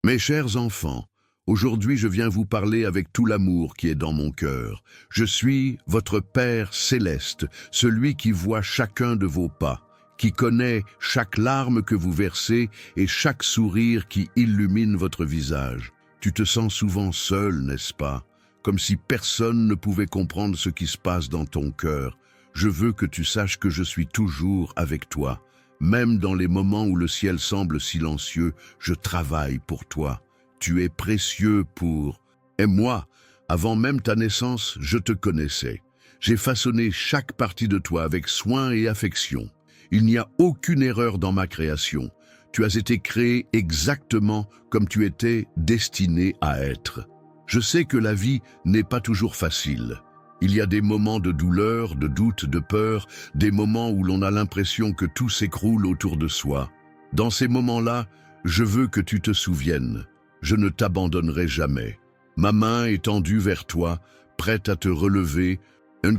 Mes chers enfants, aujourd'hui je viens vous parler avec tout l'amour qui est dans mon cœur. Je suis votre Père céleste, celui qui voit chacun de vos pas, qui connaît chaque larme que vous versez et chaque sourire qui illumine votre visage. Tu te sens souvent seul, n'est-ce pas? Comme si personne ne pouvait comprendre ce qui se passe dans ton cœur. Je veux que tu saches que je suis toujours avec toi. Même dans les moments où le ciel semble silencieux, je travaille pour toi. Tu es précieux pour... Et moi, avant même ta naissance, je te connaissais. J'ai façonné chaque partie de toi avec soin et affection. Il n'y a aucune erreur dans ma création. Tu as été créé exactement comme tu étais destiné à être. Je sais que la vie n'est pas toujours facile. Il y a des moments de douleur, de doute, de peur, des moments où l'on a l'impression que tout s'écroule autour de soi. Dans ces moments-là, je veux que tu te souviennes. Je ne t'abandonnerai jamais. Ma main est tendue vers toi, prête à te relever,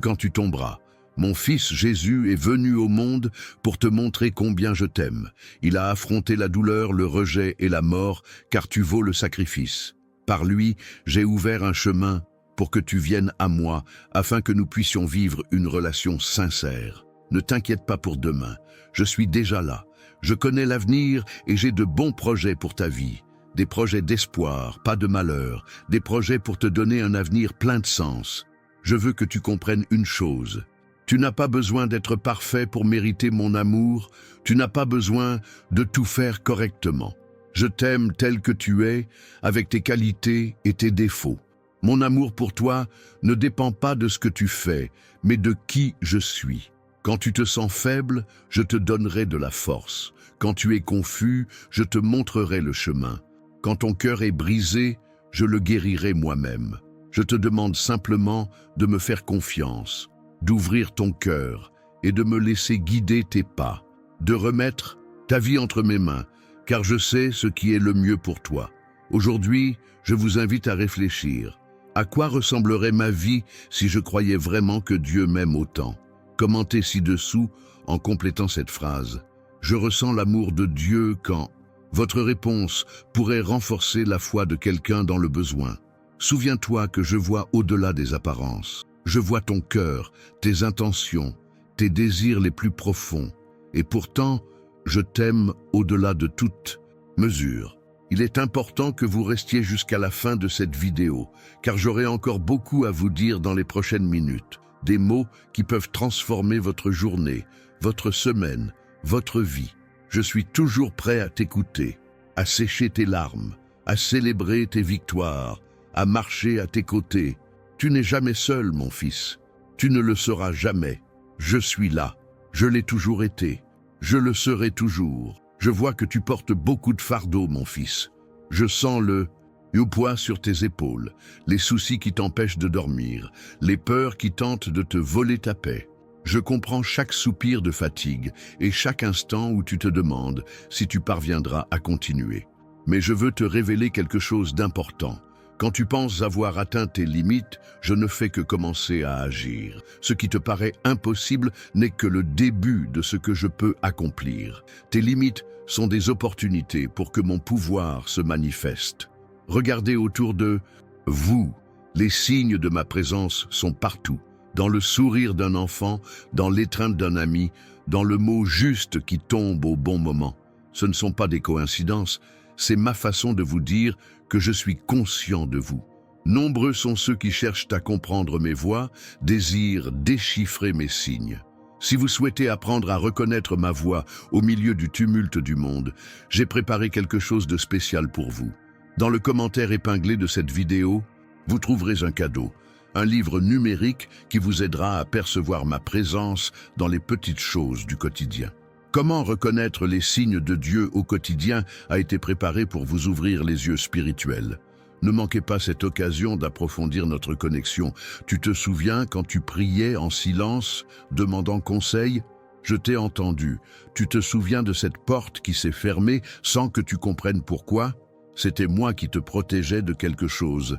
quand tu tomberas. Mon fils Jésus est venu au monde pour te montrer combien je t'aime. Il a affronté la douleur, le rejet et la mort, car tu vaux le sacrifice. Par lui, j'ai ouvert un chemin pour que tu viennes à moi, afin que nous puissions vivre une relation sincère. Ne t'inquiète pas pour demain, je suis déjà là. Je connais l'avenir et j'ai de bons projets pour ta vie. Des projets d'espoir, pas de malheur, des projets pour te donner un avenir plein de sens. Je veux que tu comprennes une chose. Tu n'as pas besoin d'être parfait pour mériter mon amour, tu n'as pas besoin de tout faire correctement. Je t'aime tel que tu es, avec tes qualités et tes défauts. Mon amour pour toi ne dépend pas de ce que tu fais, mais de qui je suis. Quand tu te sens faible, je te donnerai de la force. Quand tu es confus, je te montrerai le chemin. Quand ton cœur est brisé, je le guérirai moi-même. Je te demande simplement de me faire confiance, d'ouvrir ton cœur et de me laisser guider tes pas, de remettre ta vie entre mes mains, car je sais ce qui est le mieux pour toi. Aujourd'hui, je vous invite à réfléchir. À quoi ressemblerait ma vie si je croyais vraiment que Dieu m'aime autant? Commentez ci-dessous en complétant cette phrase. Je ressens l'amour de Dieu quand... Votre réponse pourrait renforcer la foi de quelqu'un dans le besoin. Souviens-toi que je vois au-delà des apparences. Je vois ton cœur, tes intentions, tes désirs les plus profonds. Et pourtant, je t'aime au-delà de toute mesure. Il est important que vous restiez jusqu'à la fin de cette vidéo, car j'aurai encore beaucoup à vous dire dans les prochaines minutes. Des mots qui peuvent transformer votre journée, votre semaine, votre vie. Je suis toujours prêt à t'écouter, à sécher tes larmes, à célébrer tes victoires, à marcher à tes côtés. Tu n'es jamais seul, mon fils. Tu ne le seras jamais. Je suis là. Je l'ai toujours été. Je le serai toujours. Je vois que tu portes beaucoup de fardeau, mon fils. Je sens le poids sur tes épaules, les soucis qui t'empêchent de dormir, les peurs qui tentent de te voler ta paix. Je comprends chaque soupir de fatigue et chaque instant où tu te demandes si tu parviendras à continuer. Mais je veux te révéler quelque chose d'important. Quand tu penses avoir atteint tes limites, je ne fais que commencer à agir. Ce qui te paraît impossible n'est que le début de ce que je peux accomplir. Tes limites sont des opportunités pour que mon pouvoir se manifeste. Regardez autour de vous. Les signes de ma présence sont partout. Dans le sourire d'un enfant, dans l'étreinte d'un ami, dans le mot juste qui tombe au bon moment. Ce ne sont pas des coïncidences, c'est ma façon de vous dire que je suis conscient de vous. Nombreux sont ceux qui cherchent à comprendre mes voix, désirent déchiffrer mes signes. Si vous souhaitez apprendre à reconnaître ma voix au milieu du tumulte du monde, j'ai préparé quelque chose de spécial pour vous. Dans le commentaire épinglé de cette vidéo, vous trouverez un cadeau, un livre numérique qui vous aidera à percevoir ma présence dans les petites choses du quotidien. Comment reconnaître les signes de Dieu au quotidien a été préparé pour vous ouvrir les yeux spirituels. Ne manquez pas cette occasion d'approfondir notre connexion. Tu te souviens quand tu priais en silence, demandant conseil? Je t'ai entendu. Tu te souviens de cette porte qui s'est fermée sans que tu comprennes pourquoi? C'était moi qui te protégeais de quelque chose,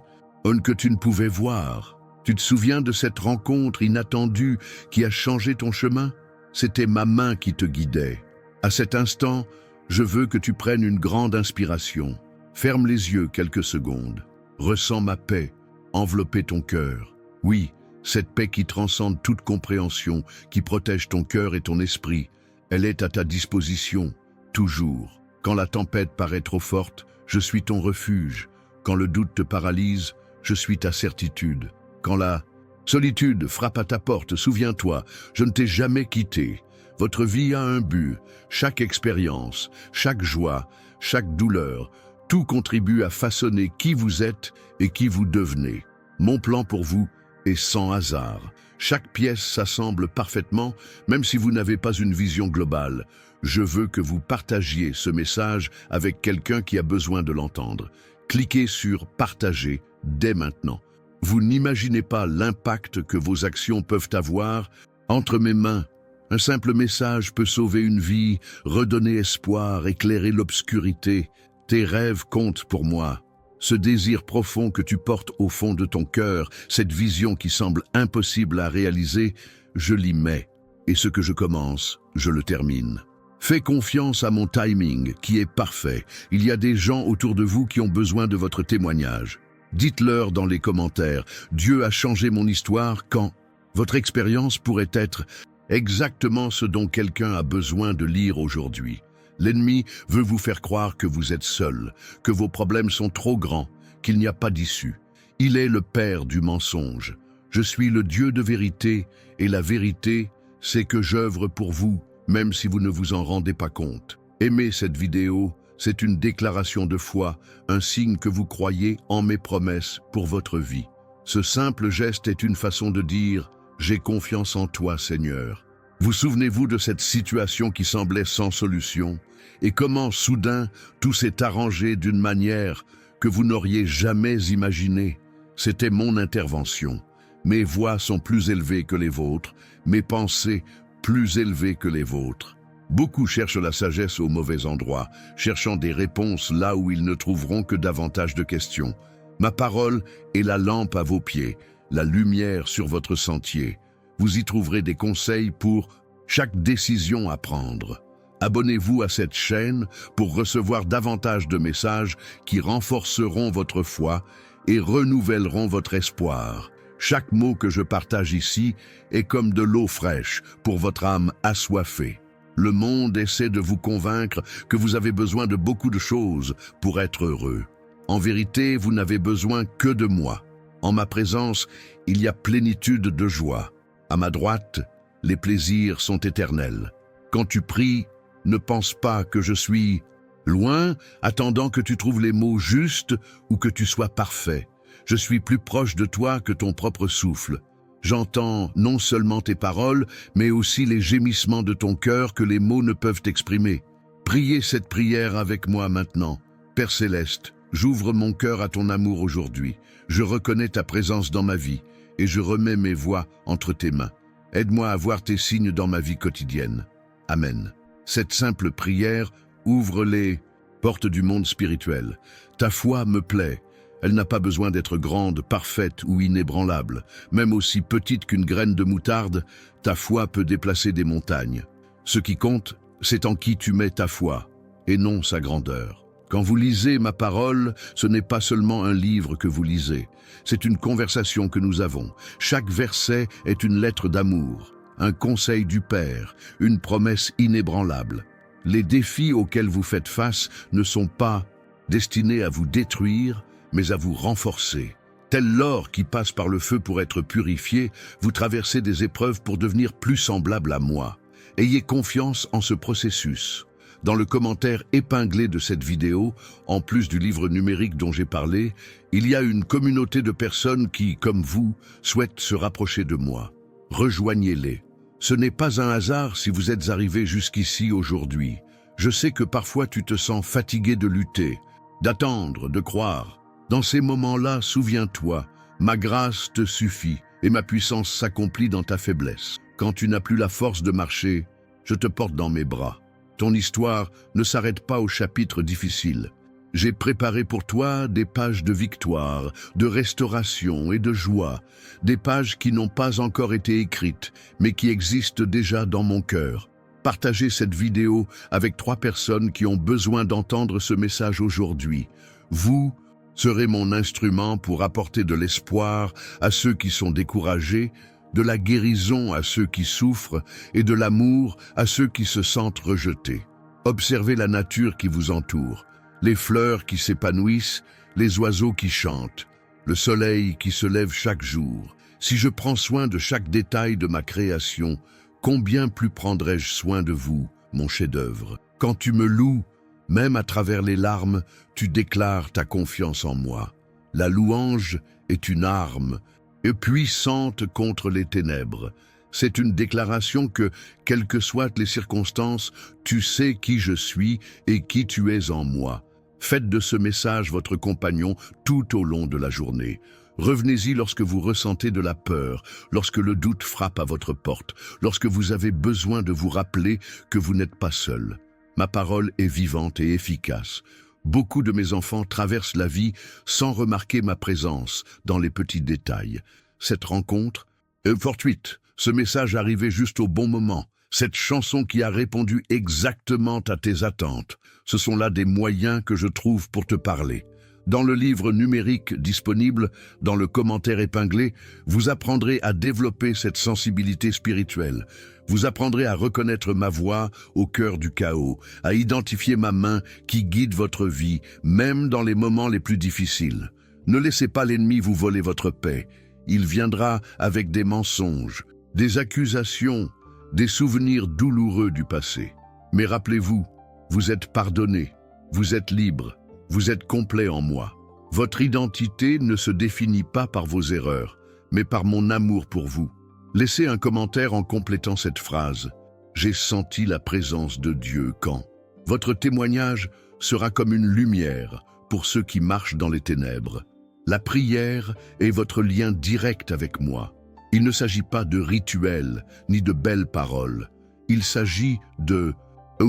que tu ne pouvais voir. Tu te souviens de cette rencontre inattendue qui a changé ton chemin? C'était ma main qui te guidait. À cet instant, je veux que tu prennes une grande inspiration. Ferme les yeux quelques secondes. Ressens ma paix envelopper ton cœur. Oui, cette paix qui transcende toute compréhension, qui protège ton cœur et ton esprit, elle est à ta disposition, toujours. Quand la tempête paraît trop forte, je suis ton refuge. Quand le doute te paralyse, je suis ta certitude. Quand la solitude frappe à ta porte, souviens-toi, je ne t'ai jamais quitté. Votre vie a un but. Chaque expérience, chaque joie, chaque douleur, tout contribue à façonner qui vous êtes et qui vous devenez. Mon plan pour vous est sans hasard. Chaque pièce s'assemble parfaitement, même si vous n'avez pas une vision globale. Je veux que vous partagiez ce message avec quelqu'un qui a besoin de l'entendre. Cliquez sur « Partager » dès maintenant. Vous n'imaginez pas l'impact que vos actions peuvent avoir entre mes mains. Un simple message peut sauver une vie, redonner espoir, éclairer l'obscurité. Tes rêves comptent pour moi. Ce désir profond que tu portes au fond de ton cœur, cette vision qui semble impossible à réaliser, je l'y mets. Et ce que je commence, je le termine. Fais confiance à mon timing, qui est parfait. Il y a des gens autour de vous qui ont besoin de votre témoignage. Dites-leur dans les commentaires, Dieu a changé mon histoire quand votre expérience pourrait être exactement ce dont quelqu'un a besoin de lire aujourd'hui. L'ennemi veut vous faire croire que vous êtes seul, que vos problèmes sont trop grands, qu'il n'y a pas d'issue. Il est le père du mensonge. Je suis le Dieu de vérité, et la vérité, c'est que j'œuvre pour vous, même si vous ne vous en rendez pas compte. Aimez cette vidéo, c'est une déclaration de foi, un signe que vous croyez en mes promesses pour votre vie. Ce simple geste est une façon de dire « J'ai confiance en toi, Seigneur ». Vous souvenez-vous de cette situation qui semblait sans solution et comment soudain tout s'est arrangé d'une manière que vous n'auriez jamais imaginée? C'était mon intervention. Mes voix sont plus élevées que les vôtres, mes pensées plus élevées que les vôtres. Beaucoup cherchent la sagesse au mauvais endroit, cherchant des réponses là où ils ne trouveront que davantage de questions. Ma parole est la lampe à vos pieds, la lumière sur votre sentier. Vous y trouverez des conseils pour chaque décision à prendre. Abonnez-vous à cette chaîne pour recevoir davantage de messages qui renforceront votre foi et renouvelleront votre espoir. Chaque mot que je partage ici est comme de l'eau fraîche pour votre âme assoiffée. Le monde essaie de vous convaincre que vous avez besoin de beaucoup de choses pour être heureux. En vérité, vous n'avez besoin que de moi. En ma présence, il y a plénitude de joie. À ma droite, les plaisirs sont éternels. Quand tu pries, ne pense pas que je suis loin, attendant que tu trouves les mots justes ou que tu sois parfait. Je suis plus proche de toi que ton propre souffle. J'entends non seulement tes paroles, mais aussi les gémissements de ton cœur que les mots ne peuvent exprimer. Priez cette prière avec moi maintenant. Père Céleste, j'ouvre mon cœur à ton amour aujourd'hui. Je reconnais ta présence dans ma vie et je remets mes voix entre tes mains. Aide-moi à voir tes signes dans ma vie quotidienne. Amen. Cette simple prière ouvre les portes du monde spirituel. Ta foi me plaît. Elle n'a pas besoin d'être grande, parfaite ou inébranlable. Même aussi petite qu'une graine de moutarde, ta foi peut déplacer des montagnes. Ce qui compte, c'est en qui tu mets ta foi, et non sa grandeur. Quand vous lisez ma parole, ce n'est pas seulement un livre que vous lisez, c'est une conversation que nous avons. Chaque verset est une lettre d'amour, un conseil du Père, une promesse inébranlable. Les défis auxquels vous faites face ne sont pas destinés à vous détruire, mais à vous renforcer. Tel l'or qui passe par le feu pour être purifié, vous traversez des épreuves pour devenir plus semblable à moi. Ayez confiance en ce processus. Dans le commentaire épinglé de cette vidéo, en plus du livre numérique dont j'ai parlé, il y a une communauté de personnes qui, comme vous, souhaitent se rapprocher de moi. Rejoignez-les. Ce n'est pas un hasard si vous êtes arrivé jusqu'ici aujourd'hui. Je sais que parfois tu te sens fatigué de lutter, d'attendre, de croire. Dans ces moments-là, souviens-toi, ma grâce te suffit et ma puissance s'accomplit dans ta faiblesse. Quand tu n'as plus la force de marcher, je te porte dans mes bras. Ton histoire ne s'arrête pas au chapitre difficile. J'ai préparé pour toi des pages de victoire, de restauration et de joie, des pages qui n'ont pas encore été écrites, mais qui existent déjà dans mon cœur. Partagez cette vidéo avec 3 personnes qui ont besoin d'entendre ce message aujourd'hui. Vous serez mon instrument pour apporter de l'espoir à ceux qui sont découragés, de la guérison à ceux qui souffrent et de l'amour à ceux qui se sentent rejetés. Observez la nature qui vous entoure, les fleurs qui s'épanouissent, les oiseaux qui chantent, le soleil qui se lève chaque jour. Si je prends soin de chaque détail de ma création, combien plus prendrai-je soin de vous, mon chef-d'œuvre? Quand tu me loues, même à travers les larmes, tu déclares ta confiance en moi. La louange est une arme, et puissante contre les ténèbres. C'est une déclaration que, quelles que soient les circonstances, tu sais qui je suis et qui tu es en moi. Faites de ce message votre compagnon tout au long de la journée. Revenez-y lorsque vous ressentez de la peur, lorsque le doute frappe à votre porte, lorsque vous avez besoin de vous rappeler que vous n'êtes pas seul. Ma parole est vivante et efficace. Beaucoup de mes enfants traversent la vie sans remarquer ma présence dans les petits détails. Cette rencontre est fortuite. Ce message arrivait juste au bon moment. Cette chanson qui a répondu exactement à tes attentes. Ce sont là des moyens que je trouve pour te parler. Dans le livre numérique disponible, dans le commentaire épinglé, vous apprendrez à développer cette sensibilité spirituelle. Vous apprendrez à reconnaître ma voix au cœur du chaos, à identifier ma main qui guide votre vie, même dans les moments les plus difficiles. Ne laissez pas l'ennemi vous voler votre paix. Il viendra avec des mensonges, des accusations, des souvenirs douloureux du passé. Mais rappelez-vous, vous êtes pardonné, vous êtes libre, vous êtes complet en moi. Votre identité ne se définit pas par vos erreurs, mais par mon amour pour vous. Laissez un commentaire en complétant cette phrase. J'ai senti la présence de Dieu quand. Votre témoignage sera comme une lumière pour ceux qui marchent dans les ténèbres. La prière est votre lien direct avec moi. Il ne s'agit pas de rituels ni de belles paroles. Il s'agit de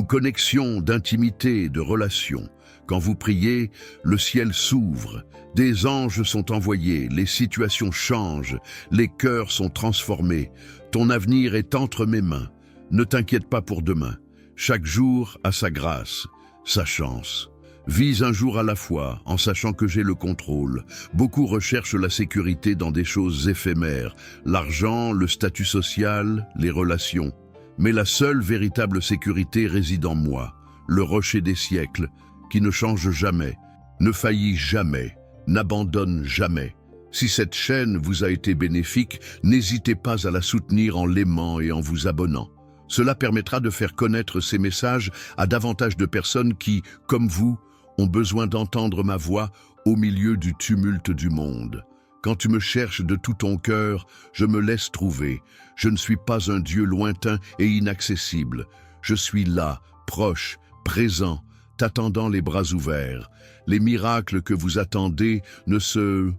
connexion, d'intimité, de relation. Quand vous priez, le ciel s'ouvre, des anges sont envoyés, les situations changent, les cœurs sont transformés. Ton avenir est entre mes mains. Ne t'inquiète pas pour demain. Chaque jour a sa grâce, sa chance. Vis un jour à la fois, en sachant que j'ai le contrôle. Beaucoup recherchent la sécurité dans des choses éphémères, l'argent, le statut social, les relations. Mais la seule véritable sécurité réside en moi, le rocher des siècles, qui ne change jamais, ne faillit jamais, n'abandonne jamais. Si cette chaîne vous a été bénéfique, n'hésitez pas à la soutenir en l'aimant et en vous abonnant. Cela permettra de faire connaître ces messages à davantage de personnes qui, comme vous, ont besoin d'entendre ma voix au milieu du tumulte du monde. Quand tu me cherches de tout ton cœur, je me laisse trouver. Je ne suis pas un Dieu lointain et inaccessible. Je suis là, proche, présent, t'attendant les bras ouverts. Les miracles que vous attendez ne se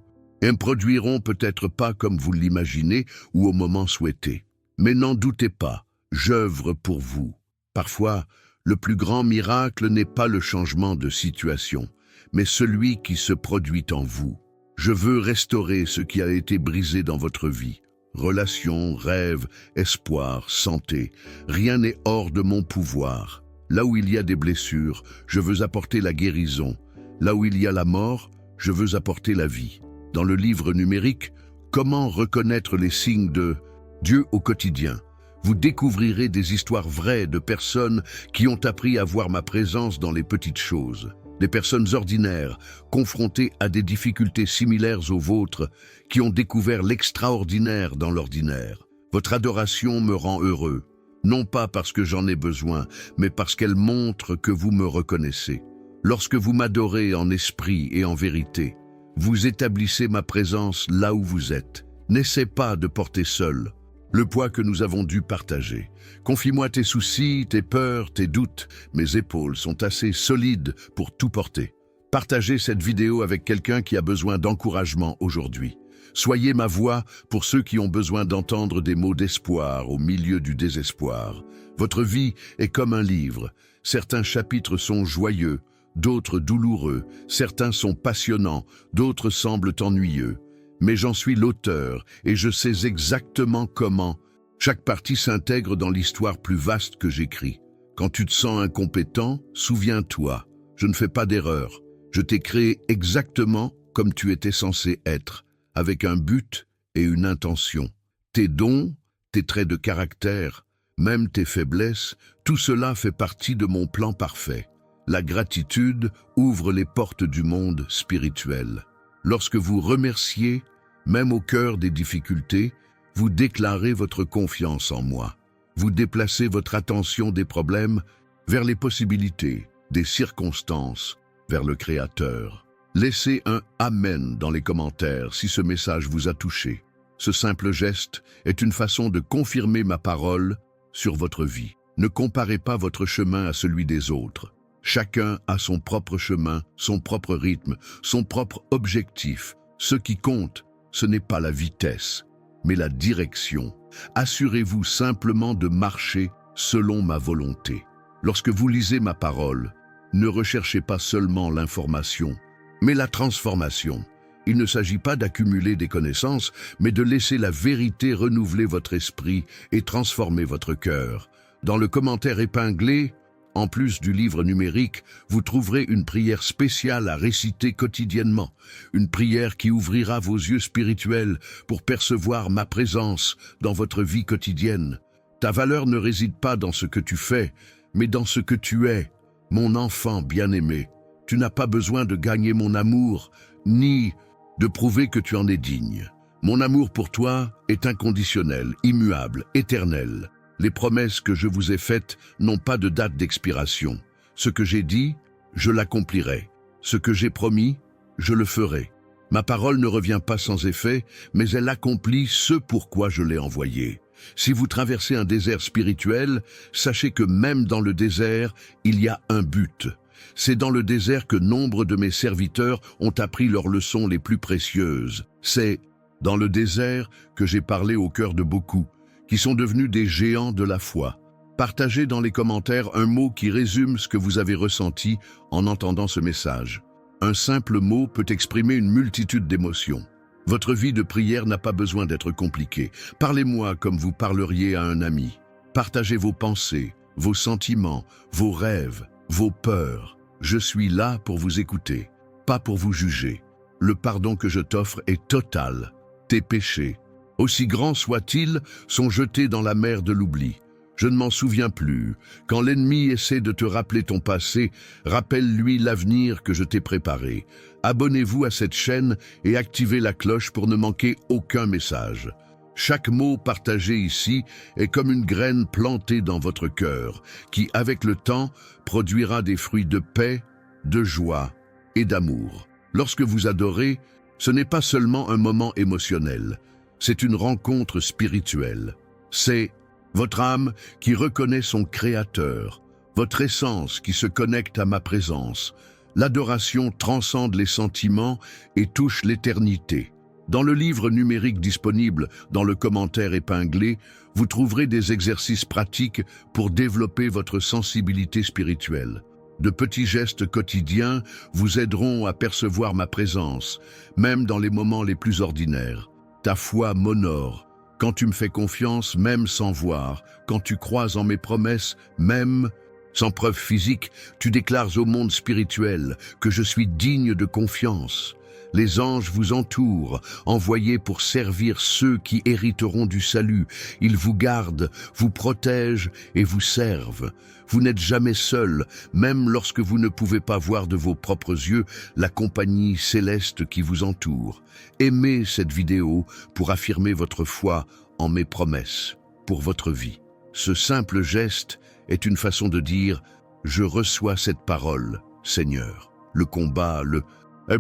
produiront peut-être pas comme vous l'imaginez ou au moment souhaité. Mais n'en doutez pas, j'œuvre pour vous. Parfois, le plus grand miracle n'est pas le changement de situation, mais celui qui se produit en vous. Je veux restaurer ce qui a été brisé dans votre vie. Relations, rêves, espoir, santé, rien n'est hors de mon pouvoir. Là où il y a des blessures, je veux apporter la guérison. Là où il y a la mort, je veux apporter la vie. Dans le livre numérique, Comment reconnaître les signes de Dieu au quotidien, vous découvrirez des histoires vraies de personnes qui ont appris à voir ma présence dans les petites choses. Des personnes ordinaires, confrontées à des difficultés similaires aux vôtres, qui ont découvert l'extraordinaire dans l'ordinaire. Votre adoration me rend heureux, non pas parce que j'en ai besoin, mais parce qu'elle montre que vous me reconnaissez. Lorsque vous m'adorez en esprit et en vérité, vous établissez ma présence là où vous êtes. N'essaie pas de porter seul le poids que nous avons dû partager. Confie-moi tes soucis, tes peurs, tes doutes. Mes épaules sont assez solides pour tout porter. Partagez cette vidéo avec quelqu'un qui a besoin d'encouragement aujourd'hui. Soyez ma voix pour ceux qui ont besoin d'entendre des mots d'espoir au milieu du désespoir. Votre vie est comme un livre. Certains chapitres sont joyeux, d'autres douloureux. Certains sont passionnants, d'autres semblent ennuyeux. Mais j'en suis l'auteur et je sais exactement comment. Chaque partie s'intègre dans l'histoire plus vaste que j'écris. Quand tu te sens incompétent, souviens-toi, je ne fais pas d'erreur. Je t'ai créé exactement comme tu étais censé être, avec un but et une intention. Tes dons, tes traits de caractère, même tes faiblesses, tout cela fait partie de mon plan parfait. La gratitude ouvre les portes du monde spirituel. Lorsque vous remerciez, même au cœur des difficultés, vous déclarez votre confiance en moi. Vous déplacez votre attention des problèmes vers les possibilités, des circonstances, vers le Créateur. Laissez un « Amen » dans les commentaires si ce message vous a touché. Ce simple geste est une façon de confirmer ma parole sur votre vie. Ne comparez pas votre chemin à celui des autres. Chacun a son propre chemin, son propre rythme, son propre objectif. Ce qui compte, ce n'est pas la vitesse, mais la direction. Assurez-vous simplement de marcher selon ma volonté. Lorsque vous lisez ma parole, ne recherchez pas seulement l'information, mais la transformation. Il ne s'agit pas d'accumuler des connaissances, mais de laisser la vérité renouveler votre esprit et transformer votre cœur. Dans le commentaire épinglé, en plus du livre numérique, vous trouverez une prière spéciale à réciter quotidiennement. Une prière qui ouvrira vos yeux spirituels pour percevoir ma présence dans votre vie quotidienne. Ta valeur ne réside pas dans ce que tu fais, mais dans ce que tu es, mon enfant bien-aimé. Tu n'as pas besoin de gagner mon amour, ni de prouver que tu en es digne. Mon amour pour toi est inconditionnel, immuable, éternel. Les promesses que je vous ai faites n'ont pas de date d'expiration. Ce que j'ai dit, je l'accomplirai. Ce que j'ai promis, je le ferai. Ma parole ne revient pas sans effet, mais elle accomplit ce pourquoi je l'ai envoyée. Si vous traversez un désert spirituel, sachez que même dans le désert, il y a un but. C'est dans le désert que nombre de mes serviteurs ont appris leurs leçons les plus précieuses. C'est dans le désert que j'ai parlé au cœur de beaucoup, qui sont devenus des géants de la foi. Partagez dans les commentaires un mot qui résume ce que vous avez ressenti en entendant ce message. Un simple mot peut exprimer une multitude d'émotions. Votre vie de prière n'a pas besoin d'être compliquée. Parlez-moi comme vous parleriez à un ami. Partagez vos pensées, vos sentiments, vos rêves, vos peurs. Je suis là pour vous écouter, pas pour vous juger. Le pardon que je t'offre est total. Tes péchés, aussi grands soient-ils, sont jetés dans la mer de l'oubli. Je ne m'en souviens plus. Quand l'ennemi essaie de te rappeler ton passé, rappelle-lui l'avenir que je t'ai préparé. Abonnez-vous à cette chaîne et activez la cloche pour ne manquer aucun message. Chaque mot partagé ici est comme une graine plantée dans votre cœur, qui, avec le temps, produira des fruits de paix, de joie et d'amour. Lorsque vous adorez, ce n'est pas seulement un moment émotionnel, c'est une rencontre spirituelle. C'est votre âme qui reconnaît son Créateur, votre essence qui se connecte à ma présence. L'adoration transcende les sentiments et touche l'éternité. Dans le livre numérique disponible dans le commentaire épinglé, vous trouverez des exercices pratiques pour développer votre sensibilité spirituelle. De petits gestes quotidiens vous aideront à percevoir ma présence, même dans les moments les plus ordinaires. Ta foi m'honore. Quand tu me fais confiance, même sans voir, quand tu crois en mes promesses, même sans preuve physique, tu déclares au monde spirituel que je suis digne de confiance. Les anges vous entourent, envoyés pour servir ceux qui hériteront du salut. Ils vous gardent, vous protègent et vous servent. Vous n'êtes jamais seul, même lorsque vous ne pouvez pas voir de vos propres yeux la compagnie céleste qui vous entoure. Aimez cette vidéo pour affirmer votre foi en mes promesses pour votre vie. Ce simple geste est une façon de dire « Je reçois cette parole, Seigneur ». Le combat, le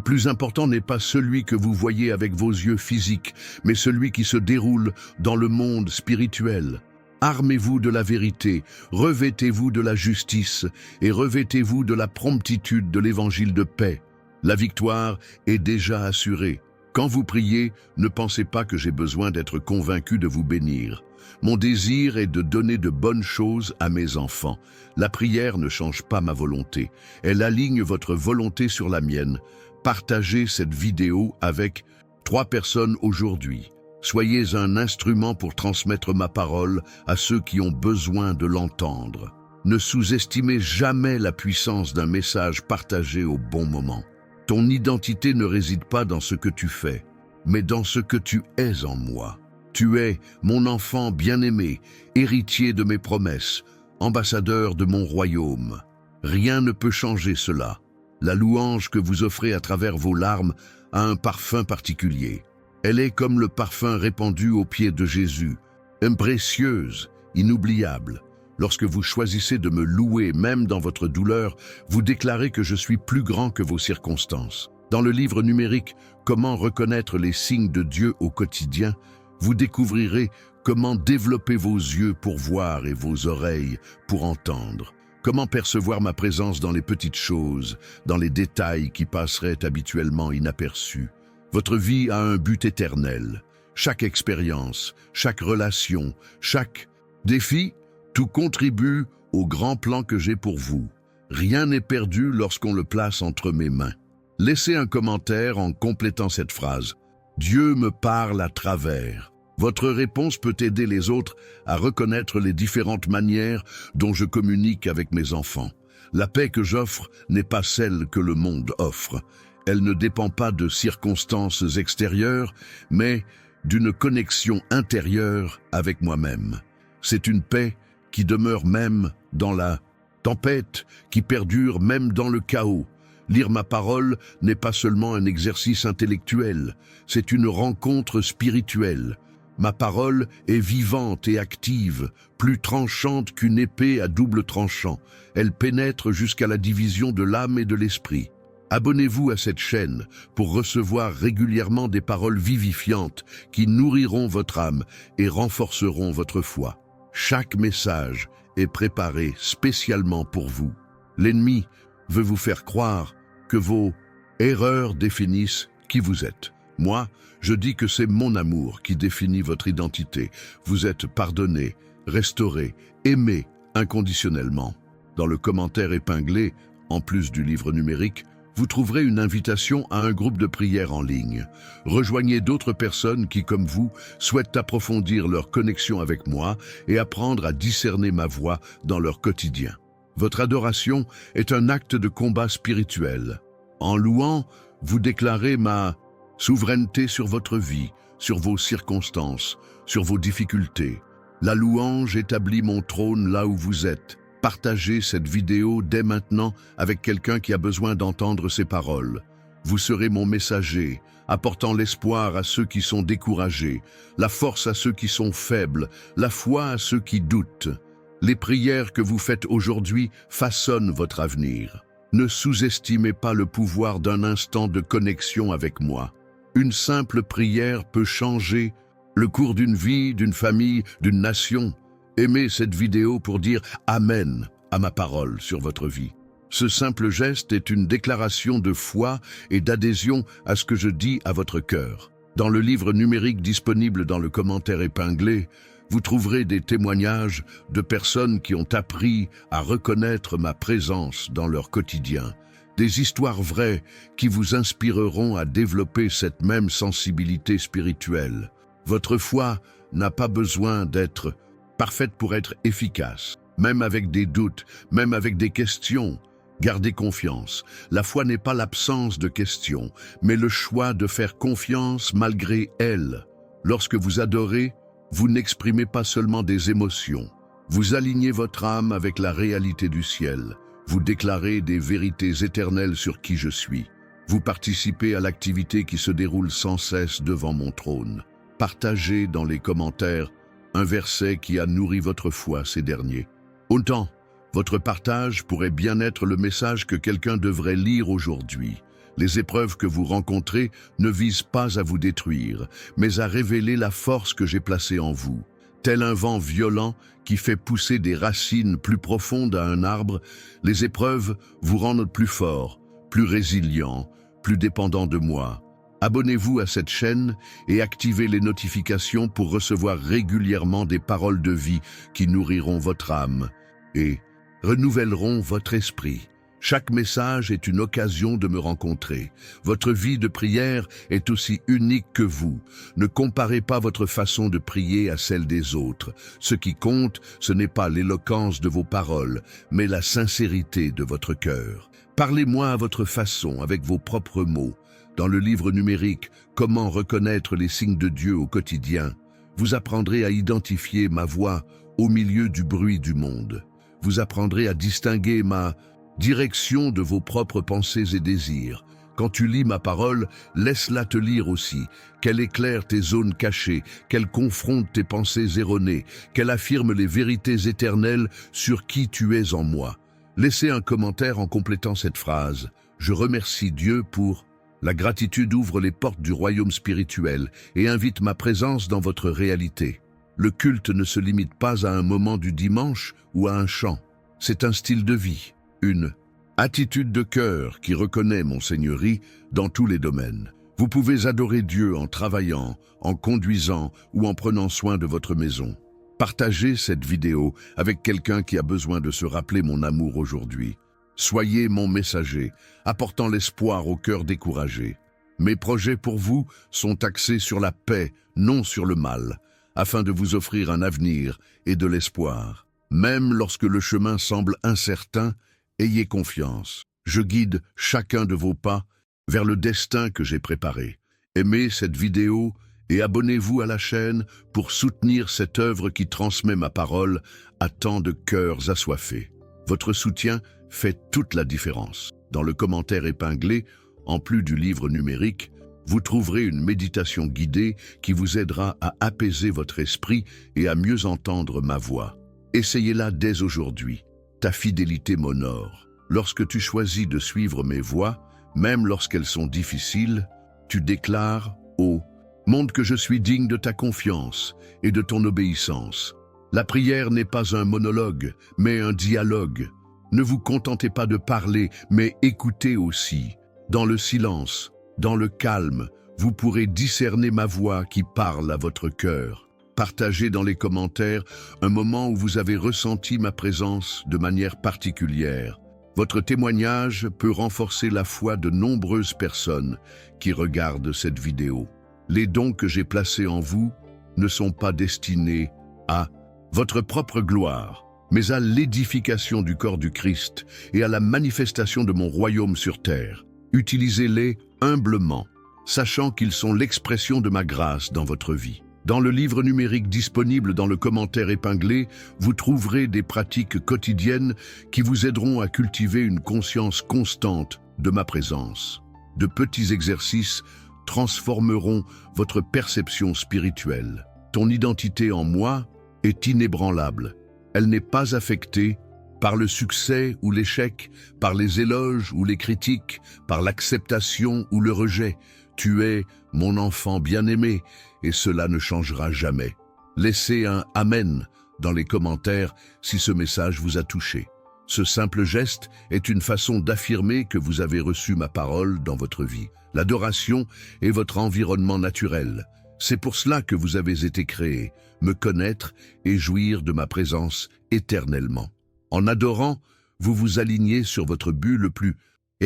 plus important n'est pas celui que vous voyez avec vos yeux physiques, mais celui qui se déroule dans le monde spirituel. Armez-vous de la vérité, revêtez-vous de la justice et revêtez-vous de la promptitude de l'évangile de paix. La victoire est déjà assurée. Quand vous priez, ne pensez pas que j'ai besoin d'être convaincu de vous bénir. Mon désir est de donner de bonnes choses à mes enfants. La prière ne change pas ma volonté. Elle aligne votre volonté sur la mienne. Partagez cette vidéo avec 3 personnes aujourd'hui. Soyez un instrument pour transmettre ma parole à ceux qui ont besoin de l'entendre. Ne sous-estimez jamais la puissance d'un message partagé au bon moment. Ton identité ne réside pas dans ce que tu fais, mais dans ce que tu es en moi. Tu es mon enfant bien-aimé, héritier de mes promesses, ambassadeur de mon royaume. Rien ne peut changer cela. La louange que vous offrez à travers vos larmes a un parfum particulier. Elle est comme le parfum répandu aux pieds de Jésus, précieuse, inoubliable. Lorsque vous choisissez de me louer même dans votre douleur, vous déclarez que je suis plus grand que vos circonstances. Dans le livre numérique « Comment reconnaître les signes de Dieu au quotidien », vous découvrirez comment développer vos yeux pour voir et vos oreilles pour entendre. Comment percevoir ma présence dans les petites choses, dans les détails qui passeraient habituellement inaperçus. Votre vie a un but éternel. Chaque expérience, chaque relation, chaque défi, tout contribue au grand plan que j'ai pour vous. Rien n'est perdu lorsqu'on le place entre mes mains. Laissez un commentaire en complétant cette phrase. Dieu me parle à travers. Votre réponse peut aider les autres à reconnaître les différentes manières dont je communique avec mes enfants. La paix que j'offre n'est pas celle que le monde offre. Elle ne dépend pas de circonstances extérieures, mais d'une connexion intérieure avec moi-même. C'est une paix qui demeure même dans la tempête, qui perdure même dans le chaos. Lire ma parole n'est pas seulement un exercice intellectuel, c'est une rencontre spirituelle. Ma parole est vivante et active, plus tranchante qu'une épée à double tranchant. Elle pénètre jusqu'à la division de l'âme et de l'esprit. Abonnez-vous à cette chaîne pour recevoir régulièrement des paroles vivifiantes qui nourriront votre âme et renforceront votre foi. Chaque message est préparé spécialement pour vous. L'ennemi veut vous faire croire que vos erreurs définissent qui vous êtes. Moi, je dis que c'est mon amour qui définit votre identité. Vous êtes pardonné, restauré, aimé inconditionnellement. Dans le commentaire épinglé, en plus du livre numérique, vous trouverez une invitation à un groupe de prière en ligne. Rejoignez d'autres personnes qui, comme vous, souhaitent approfondir leur connexion avec moi et apprendre à discerner ma voix dans leur quotidien. Votre adoration est un acte de combat spirituel. En louant, vous déclarez ma souveraineté sur votre vie, sur vos circonstances, sur vos difficultés. La louange établit mon trône là où vous êtes. Partagez cette vidéo dès maintenant avec quelqu'un qui a besoin d'entendre ces paroles. Vous serez mon messager, apportant l'espoir à ceux qui sont découragés, la force à ceux qui sont faibles, la foi à ceux qui doutent. Les prières que vous faites aujourd'hui façonnent votre avenir. Ne sous-estimez pas le pouvoir d'un instant de connexion avec moi. Une simple prière peut changer le cours d'une vie, d'une famille, d'une nation. Aimez cette vidéo pour dire « Amen » à ma parole sur votre vie. Ce simple geste est une déclaration de foi et d'adhésion à ce que je dis à votre cœur. Dans le livre numérique disponible dans le commentaire épinglé, vous trouverez des témoignages de personnes qui ont appris à reconnaître ma présence dans leur quotidien. Des histoires vraies qui vous inspireront à développer cette même sensibilité spirituelle. Votre foi n'a pas besoin d'être parfaite pour être efficace. Même avec des doutes, même avec des questions, gardez confiance. La foi n'est pas l'absence de questions, mais le choix de faire confiance malgré elles. Lorsque vous adorez, vous n'exprimez pas seulement des émotions. Vous alignez votre âme avec la réalité du ciel. Vous déclarez des vérités éternelles sur qui je suis. Vous participez à l'activité qui se déroule sans cesse devant mon trône. Partagez dans les commentaires un verset qui a nourri votre foi ces derniers. Autant, votre partage pourrait bien être le message que quelqu'un devrait lire aujourd'hui. Les épreuves que vous rencontrez ne visent pas à vous détruire, mais à révéler la force que j'ai placée en vous. Tel un vent violent qui fait pousser des racines plus profondes à un arbre, les épreuves vous rendent plus fort, plus résilient, plus dépendant de moi. Abonnez-vous à cette chaîne et activez les notifications pour recevoir régulièrement des paroles de vie qui nourriront votre âme et renouvelleront votre esprit. Chaque message est une occasion de me rencontrer. Votre vie de prière est aussi unique que vous. Ne comparez pas votre façon de prier à celle des autres. Ce qui compte, ce n'est pas l'éloquence de vos paroles, mais la sincérité de votre cœur. Parlez-moi à votre façon, avec vos propres mots. Dans le livre numérique « Comment reconnaître les signes de Dieu au quotidien », vous apprendrez à identifier ma voix au milieu du bruit du monde. Vous apprendrez à distinguer ma direction de vos propres pensées et désirs. Quand tu lis ma parole, laisse-la te lire aussi, qu'elle éclaire tes zones cachées, qu'elle confronte tes pensées erronées, qu'elle affirme les vérités éternelles sur qui tu es en moi. Laissez un commentaire en complétant cette phrase. Je remercie Dieu pour... La gratitude ouvre les portes du royaume spirituel et invite ma présence dans votre réalité. Le culte ne se limite pas à un moment du dimanche ou à un chant. C'est un style de vie, une attitude de cœur qui reconnaît mon seigneurie dans tous les domaines. Vous pouvez adorer Dieu en travaillant, en conduisant ou en prenant soin de votre maison. Partagez cette vidéo avec quelqu'un qui a besoin de se rappeler mon amour aujourd'hui. Soyez mon messager, apportant l'espoir au cœur découragé. Mes projets pour vous sont axés sur la paix, non sur le mal, afin de vous offrir un avenir et de l'espoir. Même lorsque le chemin semble incertain, ayez confiance. Je guide chacun de vos pas vers le destin que j'ai préparé. Aimez cette vidéo et abonnez-vous à la chaîne pour soutenir cette œuvre qui transmet ma parole à tant de cœurs assoiffés. Votre soutien fait toute la différence. Dans le commentaire épinglé, en plus du livre numérique, vous trouverez une méditation guidée qui vous aidera à apaiser votre esprit et à mieux entendre ma voix. Essayez-la dès aujourd'hui. Ta fidélité m'honore. Lorsque tu choisis de suivre mes voies, même lorsqu'elles sont difficiles, tu déclares « Oh, montre que je suis digne de ta confiance et de ton obéissance ». La prière n'est pas un monologue, mais un dialogue. Ne vous contentez pas de parler, mais écoutez aussi. Dans le silence, dans le calme, vous pourrez discerner ma voix qui parle à votre cœur. Partagez dans les commentaires un moment où vous avez ressenti ma présence de manière particulière. Votre témoignage peut renforcer la foi de nombreuses personnes qui regardent cette vidéo. Les dons que j'ai placés en vous ne sont pas destinés à votre propre gloire, mais à l'édification du corps du Christ et à la manifestation de mon royaume sur terre. Utilisez-les humblement, sachant qu'ils sont l'expression de ma grâce dans votre vie. Dans le livre numérique disponible dans le commentaire épinglé, vous trouverez des pratiques quotidiennes qui vous aideront à cultiver une conscience constante de ma présence. De petits exercices transformeront votre perception spirituelle. Ton identité en moi est inébranlable. Elle n'est pas affectée par le succès ou l'échec, par les éloges ou les critiques, par l'acceptation ou le rejet. Tu es mon enfant bien-aimé et cela ne changera jamais. Laissez un « Amen » dans les commentaires si ce message vous a touché. Ce simple geste est une façon d'affirmer que vous avez reçu ma parole dans votre vie. L'adoration est votre environnement naturel. C'est pour cela que vous avez été créé, me connaître et jouir de ma présence éternellement. En adorant, vous vous alignez sur votre but le plus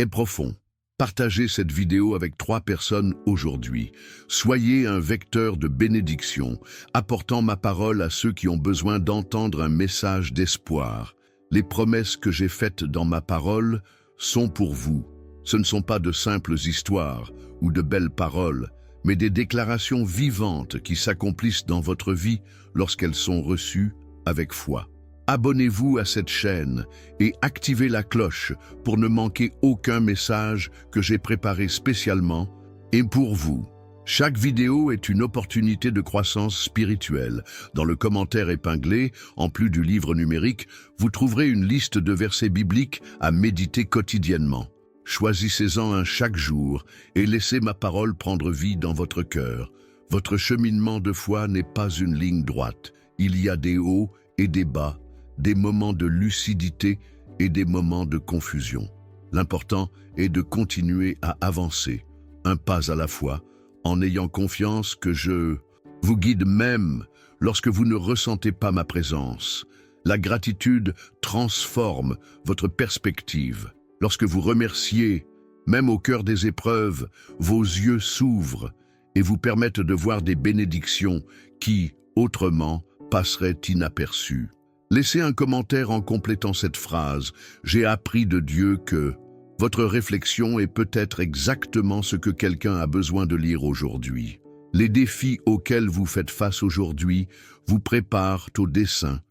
profond. Partagez cette vidéo avec 3 personnes aujourd'hui. Soyez un vecteur de bénédiction, apportant ma parole à ceux qui ont besoin d'entendre un message d'espoir. Les promesses que j'ai faites dans ma parole sont pour vous. Ce ne sont pas de simples histoires ou de belles paroles, mais des déclarations vivantes qui s'accomplissent dans votre vie lorsqu'elles sont reçues avec foi. Abonnez-vous à cette chaîne et activez la cloche pour ne manquer aucun message que j'ai préparé spécialement et pour vous. Chaque vidéo est une opportunité de croissance spirituelle. Dans le commentaire épinglé, en plus du livre numérique, vous trouverez une liste de versets bibliques à méditer quotidiennement. Choisissez-en un chaque jour et laissez ma parole prendre vie dans votre cœur. Votre cheminement de foi n'est pas une ligne droite. Il y a des hauts et des bas, des moments de lucidité et des moments de confusion. L'important est de continuer à avancer, un pas à la fois, en ayant confiance que je vous guide même lorsque vous ne ressentez pas ma présence. La gratitude transforme votre perspective. Lorsque vous remerciez, même au cœur des épreuves, vos yeux s'ouvrent et vous permettent de voir des bénédictions qui, autrement, passeraient inaperçues. Laissez un commentaire en complétant cette phrase. J'ai appris de Dieu que Votre réflexion est peut-être exactement ce que quelqu'un a besoin de lire aujourd'hui. Les défis auxquels vous faites face aujourd'hui vous préparent au dessein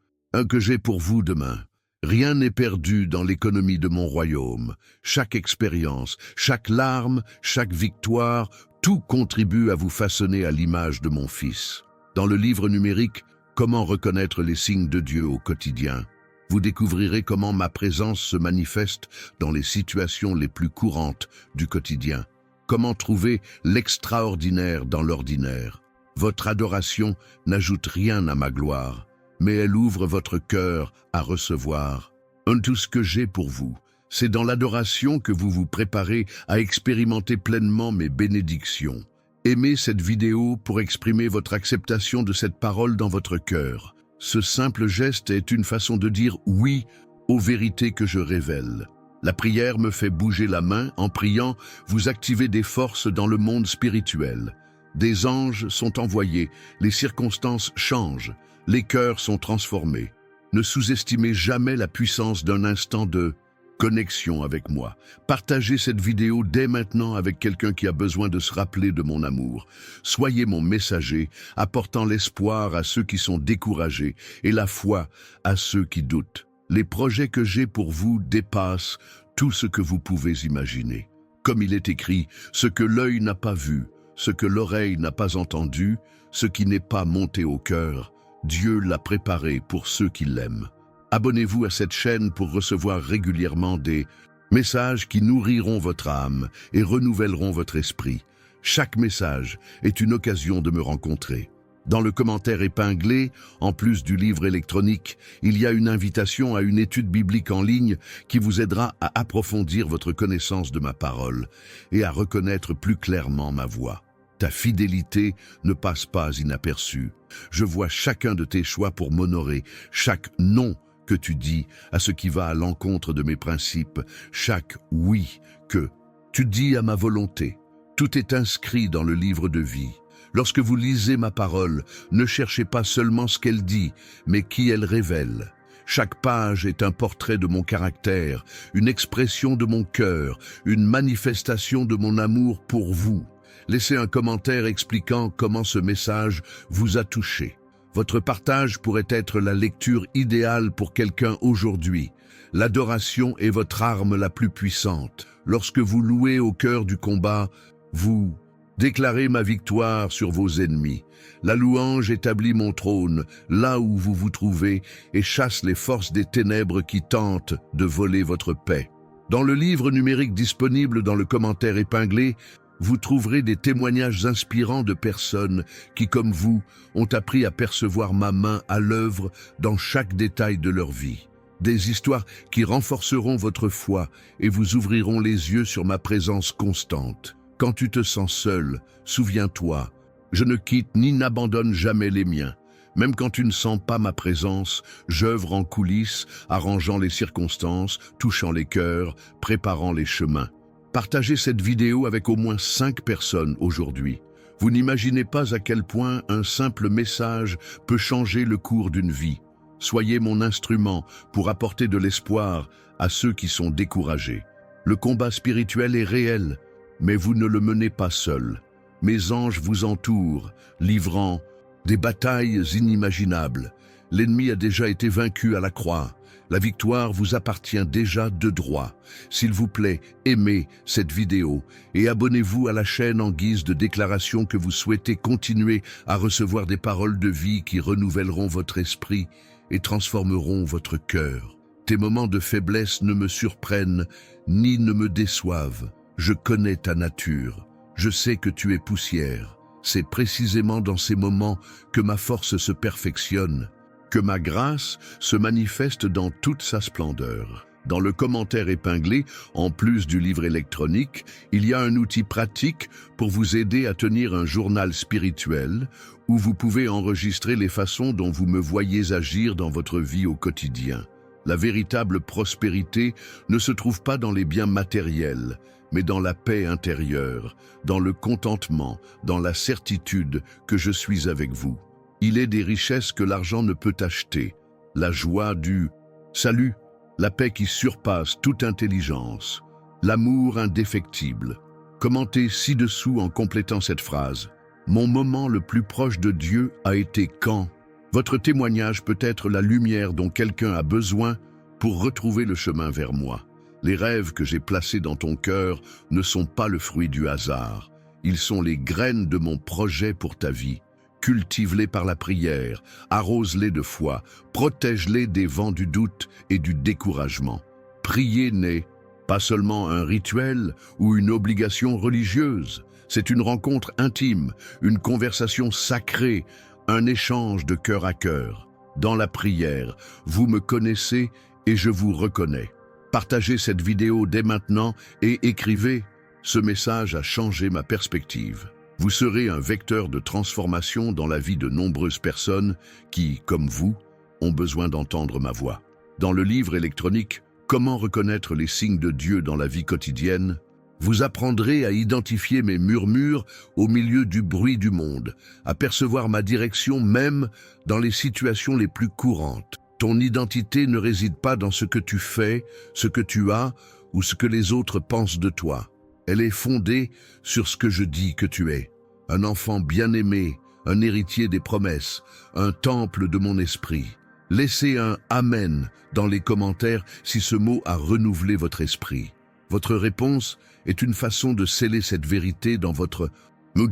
que j'ai pour vous demain. Rien n'est perdu dans l'économie de mon royaume. Chaque expérience, chaque larme, chaque victoire, tout contribue à vous façonner à l'image de mon Fils. Dans le livre numérique « Comment reconnaître les signes de Dieu au quotidien », vous découvrirez comment ma présence se manifeste dans les situations les plus courantes du quotidien. Comment trouver l'extraordinaire dans l'ordinaire. Votre adoration n'ajoute rien à ma gloire, mais elle ouvre votre cœur à recevoir. Tout ce que j'ai pour vous, c'est dans l'adoration que vous vous préparez à expérimenter pleinement mes bénédictions. Aimez cette vidéo pour exprimer votre acceptation de cette parole dans votre cœur. Ce simple geste est une façon de dire oui aux vérités que je révèle. La prière me fait bouger la main. En priant, vous activez des forces dans le monde spirituel. Des anges sont envoyés, les circonstances changent, les cœurs sont transformés. Ne sous-estimez jamais la puissance d'un instant de connexion avec moi. Partagez cette vidéo dès maintenant avec quelqu'un qui a besoin de se rappeler de mon amour. Soyez mon messager, apportant l'espoir à ceux qui sont découragés et la foi à ceux qui doutent. Les projets que j'ai pour vous dépassent tout ce que vous pouvez imaginer. Comme il est écrit, ce que l'œil n'a pas vu, ce que l'oreille n'a pas entendu, ce qui n'est pas monté au cœur, Dieu l'a préparé pour ceux qui l'aiment. Abonnez-vous à cette chaîne pour recevoir régulièrement des messages qui nourriront votre âme et renouvelleront votre esprit. Chaque message est une occasion de me rencontrer. Dans le commentaire épinglé, en plus du livre électronique, il y a une invitation à une étude biblique en ligne qui vous aidera à approfondir votre connaissance de ma parole et à reconnaître plus clairement ma voix. Ta fidélité ne passe pas inaperçue. Je vois chacun de tes choix pour m'honorer, chaque non que tu dis à ce qui va à l'encontre de mes principes, chaque oui que tu dis à ma volonté. Tout est inscrit dans le livre de vie. Lorsque vous lisez ma parole, ne cherchez pas seulement ce qu'elle dit, mais qui elle révèle. Chaque page est un portrait de mon caractère, une expression de mon cœur, une manifestation de mon amour pour vous. Laissez un commentaire expliquant comment ce message vous a touché. Votre partage pourrait être la lecture idéale pour quelqu'un aujourd'hui. L'adoration est votre arme la plus puissante. Lorsque vous louez au cœur du combat, vous déclarez ma victoire sur vos ennemis. La louange établit mon trône là où vous vous trouvez et chasse les forces des ténèbres qui tentent de voler votre paix. Dans le livre numérique disponible dans le commentaire épinglé, vous trouverez des témoignages inspirants de personnes qui, comme vous, ont appris à percevoir ma main à l'œuvre dans chaque détail de leur vie. Des histoires qui renforceront votre foi et vous ouvriront les yeux sur ma présence constante. Quand tu te sens seul, souviens-toi, je ne quitte ni n'abandonne jamais les miens. Même quand tu ne sens pas ma présence, j'œuvre en coulisses, arrangeant les circonstances, touchant les cœurs, préparant les chemins. Partagez cette vidéo avec au moins 5 personnes aujourd'hui. Vous n'imaginez pas à quel point un simple message peut changer le cours d'une vie. Soyez mon instrument pour apporter de l'espoir à ceux qui sont découragés. Le combat spirituel est réel, mais vous ne le menez pas seul. Mes anges vous entourent, livrant des batailles inimaginables. L'ennemi a déjà été vaincu à la croix. La victoire vous appartient déjà de droit. S'il vous plaît, aimez cette vidéo et abonnez-vous à la chaîne en guise de déclaration que vous souhaitez continuer à recevoir des paroles de vie qui renouvelleront votre esprit et transformeront votre cœur. Tes moments de faiblesse ne me surprennent ni ne me déçoivent. Je connais ta nature. Je sais que tu es poussière. C'est précisément dans ces moments que ma force se perfectionne, que ma grâce se manifeste dans toute sa splendeur. Dans le commentaire épinglé, en plus du livre électronique, il y a un outil pratique pour vous aider à tenir un journal spirituel où vous pouvez enregistrer les façons dont vous me voyez agir dans votre vie au quotidien. La véritable prospérité ne se trouve pas dans les biens matériels, mais dans la paix intérieure, dans le contentement, dans la certitude que je suis avec vous. Il est des richesses que l'argent ne peut acheter, la joie du salut, la paix qui surpasse toute intelligence. L'amour indéfectible. Commentez ci-dessous en complétant cette phrase. Mon moment le plus proche de Dieu a été quand? Votre témoignage peut être la lumière dont quelqu'un a besoin pour retrouver le chemin vers moi. Les rêves que j'ai placés dans ton cœur ne sont pas le fruit du hasard. Ils sont les graines de mon projet pour ta vie. Cultive-les par la prière, arrose-les de foi, protège-les des vents du doute et du découragement. Prier n'est pas seulement un rituel ou une obligation religieuse, c'est une rencontre intime, une conversation sacrée, un échange de cœur à cœur. Dans la prière, vous me connaissez et je vous reconnais. Partagez cette vidéo dès maintenant et écrivez « Ce message a changé ma perspective ». Vous serez un vecteur de transformation dans la vie de nombreuses personnes qui, comme vous, ont besoin d'entendre ma voix. Dans le livre électronique « Comment reconnaître les signes de Dieu dans la vie quotidienne », vous apprendrez à identifier mes murmures au milieu du bruit du monde, à percevoir ma direction même dans les situations les plus courantes. Ton identité ne réside pas dans ce que tu fais, ce que tu as ou ce que les autres pensent de toi. Elle est fondée sur ce que je dis que tu es. Un enfant bien-aimé, un héritier des promesses, un temple de mon esprit. Laissez un « Amen » dans les commentaires si ce mot a renouvelé votre esprit. Votre réponse est une façon de sceller cette vérité dans votre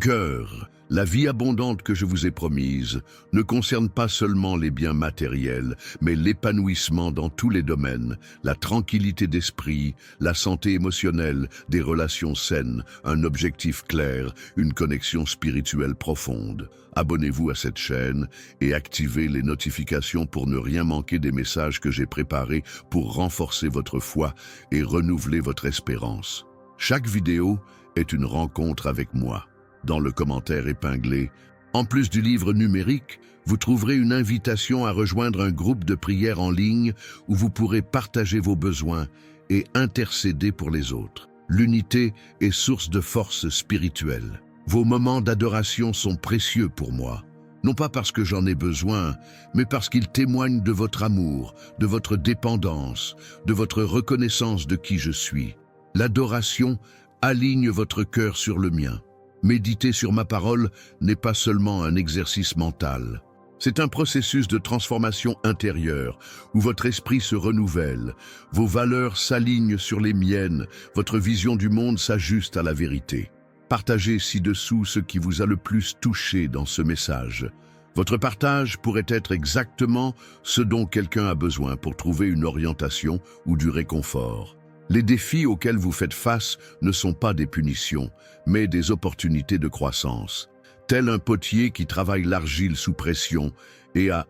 cœur. La vie abondante que je vous ai promise ne concerne pas seulement les biens matériels, mais l'épanouissement dans tous les domaines, la tranquillité d'esprit, la santé émotionnelle, des relations saines, un objectif clair, une connexion spirituelle profonde. Abonnez-vous à cette chaîne et activez les notifications pour ne rien manquer des messages que j'ai préparés pour renforcer votre foi et renouveler votre espérance. Chaque vidéo est une rencontre avec moi. Dans le commentaire épinglé, en plus du livre numérique, vous trouverez une invitation à rejoindre un groupe de prière en ligne où vous pourrez partager vos besoins et intercéder pour les autres. L'unité est source de force spirituelle. Vos moments d'adoration sont précieux pour moi, non pas parce que j'en ai besoin, mais parce qu'ils témoignent de votre amour, de votre dépendance, de votre reconnaissance de qui je suis. L'adoration aligne votre cœur sur le mien. Méditer sur ma parole n'est pas seulement un exercice mental. C'est un processus de transformation intérieure où votre esprit se renouvelle, vos valeurs s'alignent sur les miennes, votre vision du monde s'ajuste à la vérité. Partagez ci-dessous ce qui vous a le plus touché dans ce message. Votre partage pourrait être exactement ce dont quelqu'un a besoin pour trouver une orientation ou du réconfort. Les défis auxquels vous faites face ne sont pas des punitions, mais des opportunités de croissance. Tel un potier qui travaille l'argile sous pression et a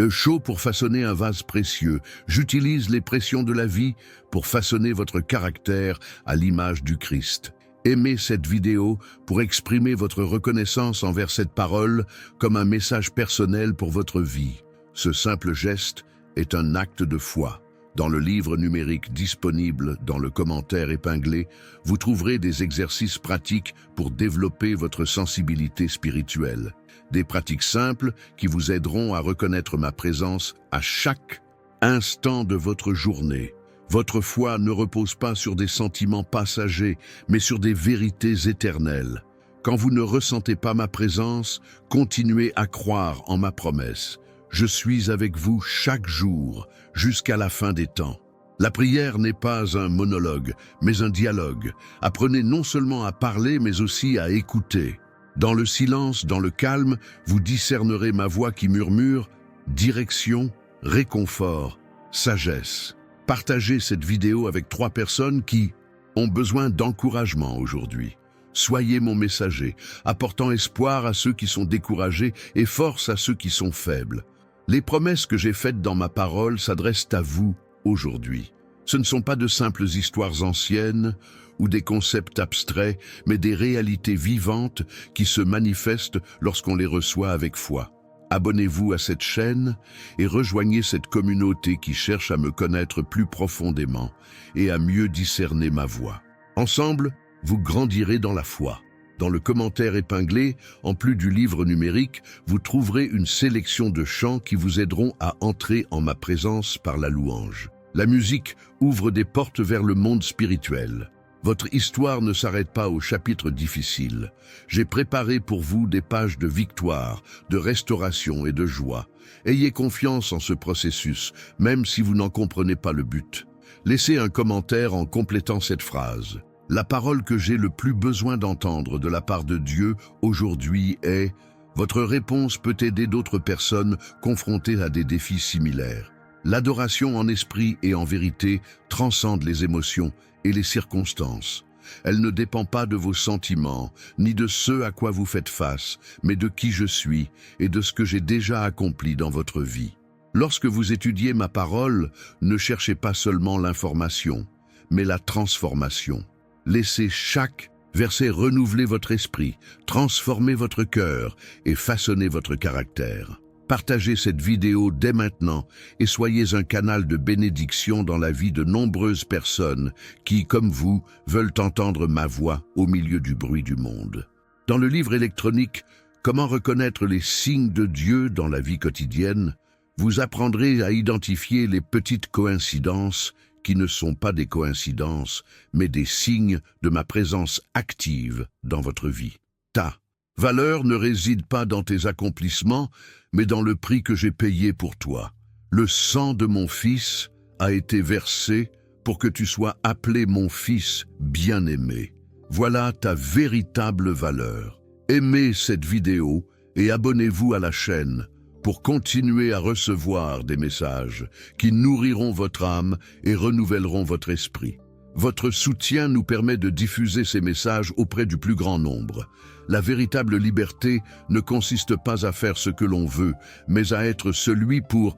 chaud pour façonner un vase précieux, j'utilise les pressions de la vie pour façonner votre caractère à l'image du Christ. Aimez cette vidéo pour exprimer votre reconnaissance envers cette parole comme un message personnel pour votre vie. Ce simple geste est un acte de foi. Dans le livre numérique disponible dans le commentaire épinglé, vous trouverez des exercices pratiques pour développer votre sensibilité spirituelle. Des pratiques simples qui vous aideront à reconnaître ma présence à chaque instant de votre journée. Votre foi ne repose pas sur des sentiments passagers, mais sur des vérités éternelles. Quand vous ne ressentez pas ma présence, continuez à croire en ma promesse. Je suis avec vous chaque jour, jusqu'à la fin des temps. La prière n'est pas un monologue, mais un dialogue. Apprenez non seulement à parler, mais aussi à écouter. Dans le silence, dans le calme, vous discernerez ma voix qui murmure direction, réconfort, sagesse. Partagez cette vidéo avec 3 personnes qui ont besoin d'encouragement aujourd'hui. Soyez mon messager, apportant espoir à ceux qui sont découragés et force à ceux qui sont faibles. Les promesses que j'ai faites dans ma parole s'adressent à vous aujourd'hui. Ce ne sont pas de simples histoires anciennes ou des concepts abstraits, mais des réalités vivantes qui se manifestent lorsqu'on les reçoit avec foi. Abonnez-vous à cette chaîne et rejoignez cette communauté qui cherche à me connaître plus profondément et à mieux discerner ma voix. Ensemble, vous grandirez dans la foi. Dans le commentaire épinglé, en plus du livre numérique, vous trouverez une sélection de chants qui vous aideront à entrer en ma présence par la louange. La musique ouvre des portes vers le monde spirituel. Votre histoire ne s'arrête pas au chapitre difficile. J'ai préparé pour vous des pages de victoire, de restauration et de joie. Ayez confiance en ce processus, même si vous n'en comprenez pas le but. Laissez un commentaire en complétant cette phrase. La parole que j'ai le plus besoin d'entendre de la part de Dieu aujourd'hui est « Votre réponse peut aider d'autres personnes confrontées à des défis similaires. » L'adoration en esprit et en vérité transcende les émotions et les circonstances. Elle ne dépend pas de vos sentiments, ni de ce à quoi vous faites face, mais de qui je suis et de ce que j'ai déjà accompli dans votre vie. Lorsque vous étudiez ma parole, ne cherchez pas seulement l'information, mais la transformation. Laissez chaque verset renouveler votre esprit, transformer votre cœur et façonner votre caractère. Partagez cette vidéo dès maintenant et soyez un canal de bénédiction dans la vie de nombreuses personnes qui, comme vous, veulent entendre ma voix au milieu du bruit du monde. Dans le livre électronique « Comment reconnaître les signes de Dieu dans la vie quotidienne », vous apprendrez à identifier les petites coïncidences qui ne sont pas des coïncidences, mais des signes de ma présence active dans votre vie. Ta valeur ne réside pas dans tes accomplissements, mais dans le prix que j'ai payé pour toi. Le sang de mon Fils a été versé pour que tu sois appelé mon Fils bien-aimé. Voilà ta véritable valeur. Aimez cette vidéo et abonnez-vous à la chaîne pour continuer à recevoir des messages qui nourriront votre âme et renouvelleront votre esprit. Votre soutien nous permet de diffuser ces messages auprès du plus grand nombre. La véritable liberté ne consiste pas à faire ce que l'on veut, mais à être celui pour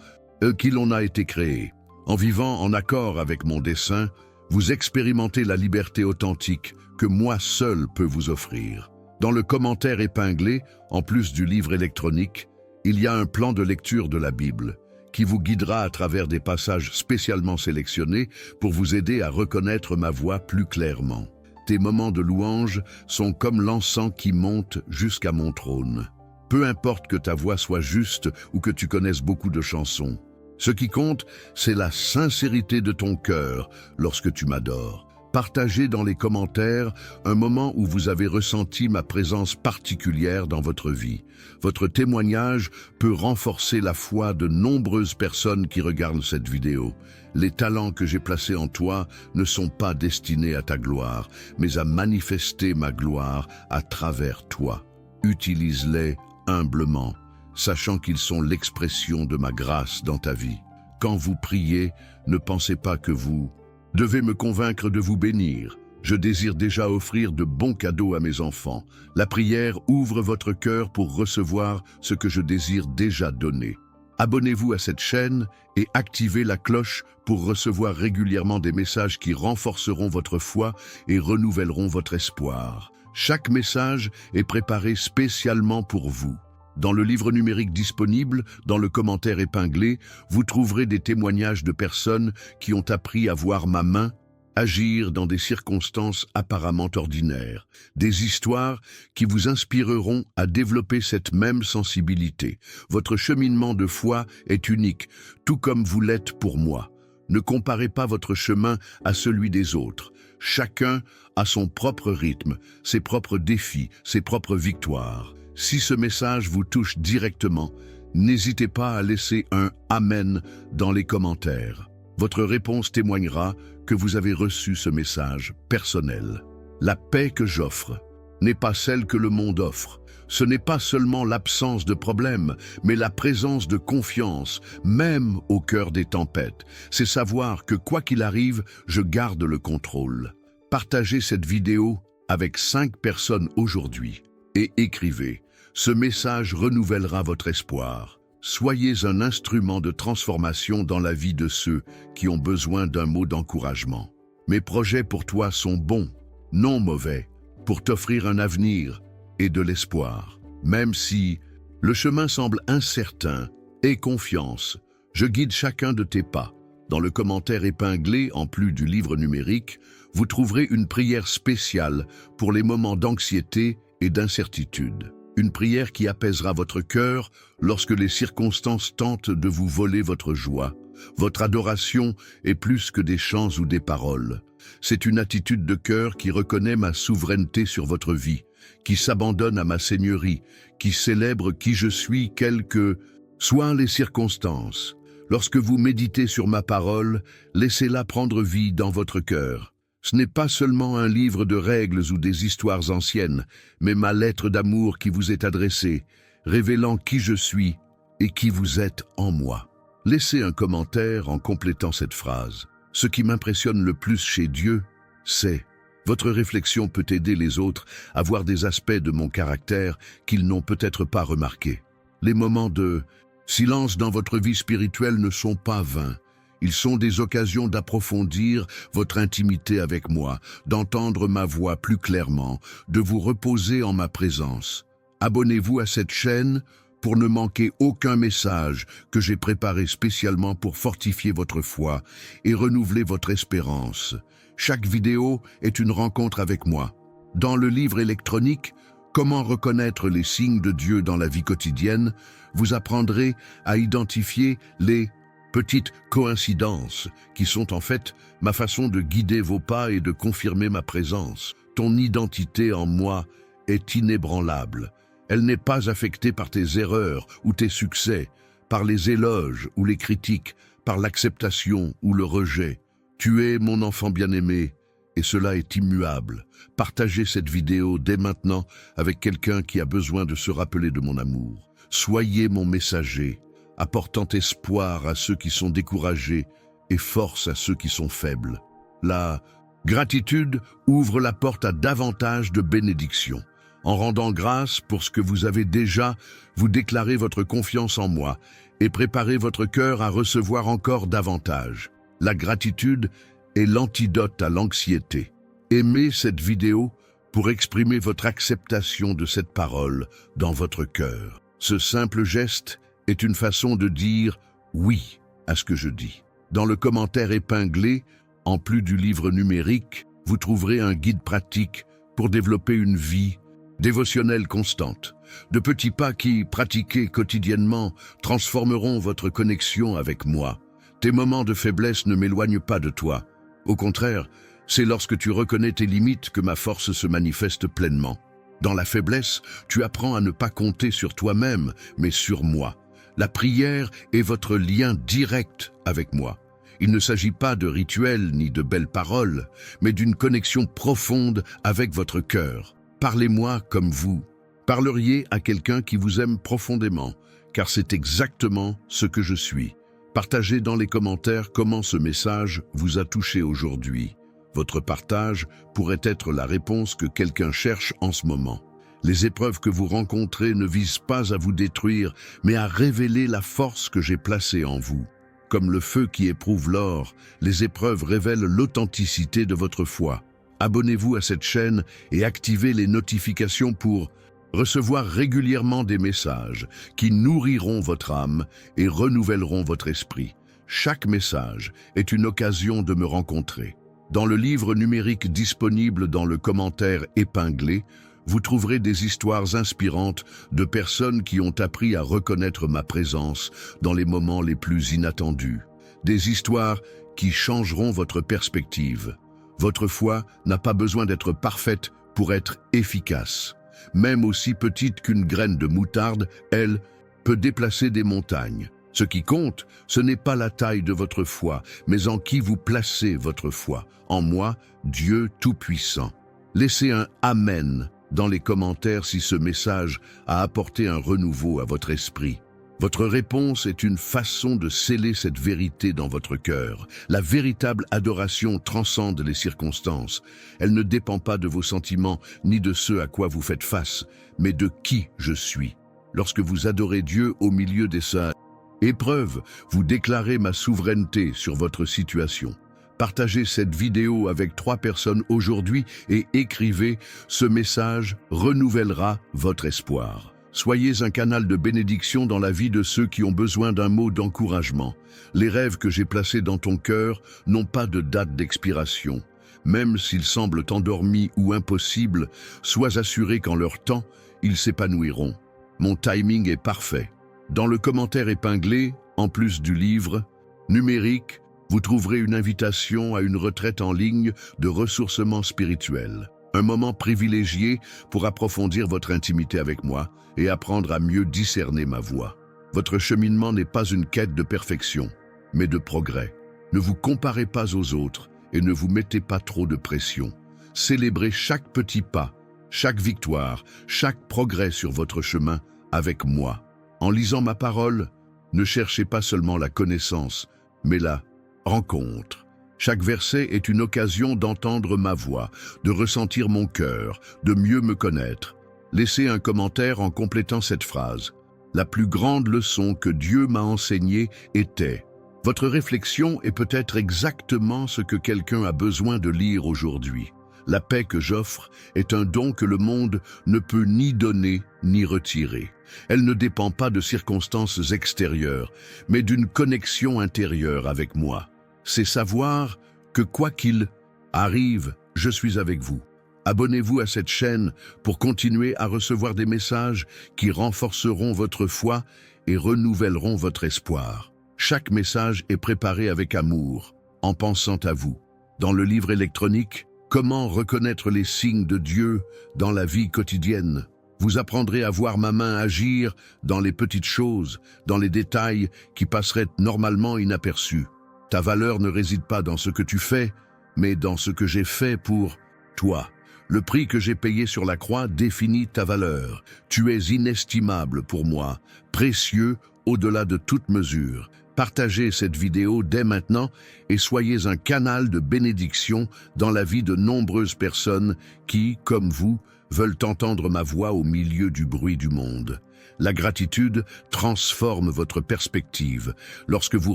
qui l'on a été créé. En vivant en accord avec mon dessein, vous expérimentez la liberté authentique que moi seul peux vous offrir. Dans le commentaire épinglé, en plus du livre électronique, il y a un plan de lecture de la Bible qui vous guidera à travers des passages spécialement sélectionnés pour vous aider à reconnaître ma voix plus clairement. Tes moments de louange sont comme l'encens qui monte jusqu'à mon trône. Peu importe que ta voix soit juste ou que tu connaisses beaucoup de chansons. Ce qui compte, c'est la sincérité de ton cœur lorsque tu m'adores. Partagez dans les commentaires un moment où vous avez ressenti ma présence particulière dans votre vie. Votre témoignage peut renforcer la foi de nombreuses personnes qui regardent cette vidéo. Les talents que j'ai placés en toi ne sont pas destinés à ta gloire, mais à manifester ma gloire à travers toi. Utilise-les humblement, sachant qu'ils sont l'expression de ma grâce dans ta vie. Quand vous priez, ne pensez pas que vous devez me convaincre de vous bénir. Je désire déjà offrir de bons cadeaux à mes enfants. La prière ouvre votre cœur pour recevoir ce que je désire déjà donner. Abonnez-vous à cette chaîne et activez la cloche pour recevoir régulièrement des messages qui renforceront votre foi et renouvelleront votre espoir. Chaque message est préparé spécialement pour vous. Dans le livre numérique disponible, dans le commentaire épinglé, vous trouverez des témoignages de personnes qui ont appris à voir ma main agir dans des circonstances apparemment ordinaires. Des histoires qui vous inspireront à développer cette même sensibilité. Votre cheminement de foi est unique, tout comme vous l'êtes pour moi. Ne comparez pas votre chemin à celui des autres. Chacun a son propre rythme, ses propres défis, ses propres victoires. Si ce message vous touche directement, n'hésitez pas à laisser un « Amen » dans les commentaires. Votre réponse témoignera que vous avez reçu ce message personnel. La paix que j'offre n'est pas celle que le monde offre. Ce n'est pas seulement l'absence de problèmes, mais la présence de confiance, même au cœur des tempêtes. C'est savoir que quoi qu'il arrive, je garde le contrôle. Partagez cette vidéo avec 5 personnes aujourd'hui et écrivez. Ce message renouvellera votre espoir. Soyez un instrument de transformation dans la vie de ceux qui ont besoin d'un mot d'encouragement. Mes projets pour toi sont bons, non mauvais, pour t'offrir un avenir et de l'espoir. Même si le chemin semble incertain, aie confiance. Je guide chacun de tes pas. Dans le commentaire épinglé, en plus du livre numérique, vous trouverez une prière spéciale pour les moments d'anxiété et d'incertitude. Une prière qui apaisera votre cœur lorsque les circonstances tentent de vous voler votre joie. Votre adoration est plus que des chants ou des paroles. C'est une attitude de cœur qui reconnaît ma souveraineté sur votre vie, qui s'abandonne à ma seigneurie, qui célèbre qui je suis, quelles que soient les circonstances. Lorsque vous méditez sur ma parole, laissez-la prendre vie dans votre cœur. Ce n'est pas seulement un livre de règles ou des histoires anciennes, mais ma lettre d'amour qui vous est adressée, révélant qui je suis et qui vous êtes en moi. Laissez un commentaire en complétant cette phrase. Ce qui m'impressionne le plus chez Dieu, c'est votre réflexion peut aider les autres à voir des aspects de mon caractère qu'ils n'ont peut-être pas remarqués. Les moments de silence dans votre vie spirituelle ne sont pas vains. Ils sont des occasions d'approfondir votre intimité avec moi, d'entendre ma voix plus clairement, de vous reposer en ma présence. Abonnez-vous à cette chaîne pour ne manquer aucun message que j'ai préparé spécialement pour fortifier votre foi et renouveler votre espérance. Chaque vidéo est une rencontre avec moi. Dans le livre électronique « Comment reconnaître les signes de Dieu dans la vie quotidienne », vous apprendrez à identifier les petites coïncidences qui sont en fait ma façon de guider vos pas et de confirmer ma présence. Ton identité en moi est inébranlable. Elle n'est pas affectée par tes erreurs ou tes succès, par les éloges ou les critiques, par l'acceptation ou le rejet. Tu es mon enfant bien-aimé et cela est immuable. Partagez cette vidéo dès maintenant avec quelqu'un qui a besoin de se rappeler de mon amour. Soyez mon messager, apportant espoir à ceux qui sont découragés et force à ceux qui sont faibles. La gratitude ouvre la porte à davantage de bénédictions. En rendant grâce pour ce que vous avez déjà, vous déclarez votre confiance en moi et préparez votre cœur à recevoir encore davantage. La gratitude est l'antidote à l'anxiété. Aimez cette vidéo pour exprimer votre acceptation de cette parole dans votre cœur. Ce simple geste est une façon de dire oui à ce que je dis. Dans le commentaire épinglé, en plus du livre numérique, vous trouverez un guide pratique pour développer une vie dévotionnelle constante. De petits pas qui, pratiqués quotidiennement, transformeront votre connexion avec moi. Tes moments de faiblesse ne m'éloignent pas de toi. Au contraire, c'est lorsque tu reconnais tes limites que ma force se manifeste pleinement. Dans la faiblesse, tu apprends à ne pas compter sur toi-même, mais sur moi. La prière est votre lien direct avec moi. Il ne s'agit pas de rituels ni de belles paroles, mais d'une connexion profonde avec votre cœur. Parlez-moi comme vous parleriez à quelqu'un qui vous aime profondément, car c'est exactement ce que je suis. Partagez dans les commentaires comment ce message vous a touché aujourd'hui. Votre partage pourrait être la réponse que quelqu'un cherche en ce moment. Les épreuves que vous rencontrez ne visent pas à vous détruire, mais à révéler la force que j'ai placée en vous. Comme le feu qui éprouve l'or, les épreuves révèlent l'authenticité de votre foi. Abonnez-vous à cette chaîne et activez les notifications pour recevoir régulièrement des messages qui nourriront votre âme et renouvelleront votre esprit. Chaque message est une occasion de me rencontrer. Dans le livre numérique disponible dans le commentaire épinglé, vous trouverez des histoires inspirantes de personnes qui ont appris à reconnaître ma présence dans les moments les plus inattendus. Des histoires qui changeront votre perspective. Votre foi n'a pas besoin d'être parfaite pour être efficace. Même aussi petite qu'une graine de moutarde, elle peut déplacer des montagnes. Ce qui compte, ce n'est pas la taille de votre foi, mais en qui vous placez votre foi. En moi, Dieu Tout-Puissant. Laissez un « Amen » dans les commentaires si ce message a apporté un renouveau à votre esprit. Votre réponse est une façon de sceller cette vérité dans votre cœur. La véritable adoration transcende les circonstances. Elle ne dépend pas de vos sentiments ni de ce à quoi vous faites face, mais de qui je suis. Lorsque vous adorez Dieu au milieu de sa épreuve, vous déclarez ma souveraineté sur votre situation. Partagez cette vidéo avec 3 personnes aujourd'hui et écrivez « Ce message renouvellera votre espoir ». Soyez un canal de bénédiction dans la vie de ceux qui ont besoin d'un mot d'encouragement. Les rêves que j'ai placés dans ton cœur n'ont pas de date d'expiration. Même s'ils semblent endormis ou impossibles, sois assuré qu'en leur temps, ils s'épanouiront. Mon timing est parfait. Dans le commentaire épinglé, en plus du livre, numérique, vous trouverez une invitation à une retraite en ligne de ressourcement spirituel. Un moment privilégié pour approfondir votre intimité avec moi et apprendre à mieux discerner ma voix. Votre cheminement n'est pas une quête de perfection, mais de progrès. Ne vous comparez pas aux autres et ne vous mettez pas trop de pression. Célébrez chaque petit pas, chaque victoire, chaque progrès sur votre chemin avec moi. En lisant ma parole, ne cherchez pas seulement la connaissance, mais la rencontre. Chaque verset est une occasion d'entendre ma voix, de ressentir mon cœur, de mieux me connaître. Laissez un commentaire en complétant cette phrase. La plus grande leçon que Dieu m'a enseignée était. Votre réflexion est peut-être exactement ce que quelqu'un a besoin de lire aujourd'hui. La paix que j'offre est un don que le monde ne peut ni donner ni retirer. Elle ne dépend pas de circonstances extérieures, mais d'une connexion intérieure avec moi. C'est savoir que quoi qu'il arrive, je suis avec vous. Abonnez-vous à cette chaîne pour continuer à recevoir des messages qui renforceront votre foi et renouvelleront votre espoir. Chaque message est préparé avec amour, en pensant à vous. Dans le livre électronique, Comment reconnaître les signes de Dieu dans la vie quotidienne, vous apprendrez à voir ma main agir dans les petites choses, dans les détails qui passeraient normalement inaperçus. Ta valeur ne réside pas dans ce que tu fais, mais dans ce que j'ai fait pour toi. Le prix que j'ai payé sur la croix définit ta valeur. Tu es inestimable pour moi, précieux au-delà de toute mesure. Partagez cette vidéo dès maintenant et soyez un canal de bénédiction dans la vie de nombreuses personnes qui, comme vous, veulent entendre ma voix au milieu du bruit du monde. La gratitude transforme votre perspective. Lorsque vous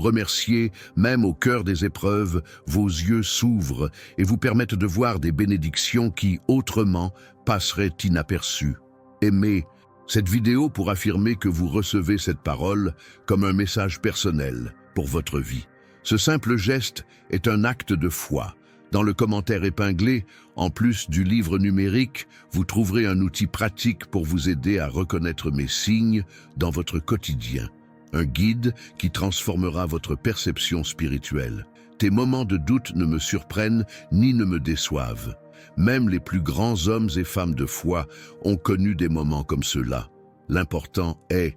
remerciez, même au cœur des épreuves, vos yeux s'ouvrent et vous permettent de voir des bénédictions qui, autrement, passeraient inaperçues. Aimez cette vidéo pour affirmer que vous recevez cette parole comme un message personnel pour votre vie. Ce simple geste est un acte de foi. Dans le commentaire épinglé, en plus du livre numérique, vous trouverez un outil pratique pour vous aider à reconnaître mes signes dans votre quotidien. Un guide qui transformera votre perception spirituelle. Tes moments de doute ne me surprennent ni ne me déçoivent. Même les plus grands hommes et femmes de foi ont connu des moments comme ceux-là. L'important est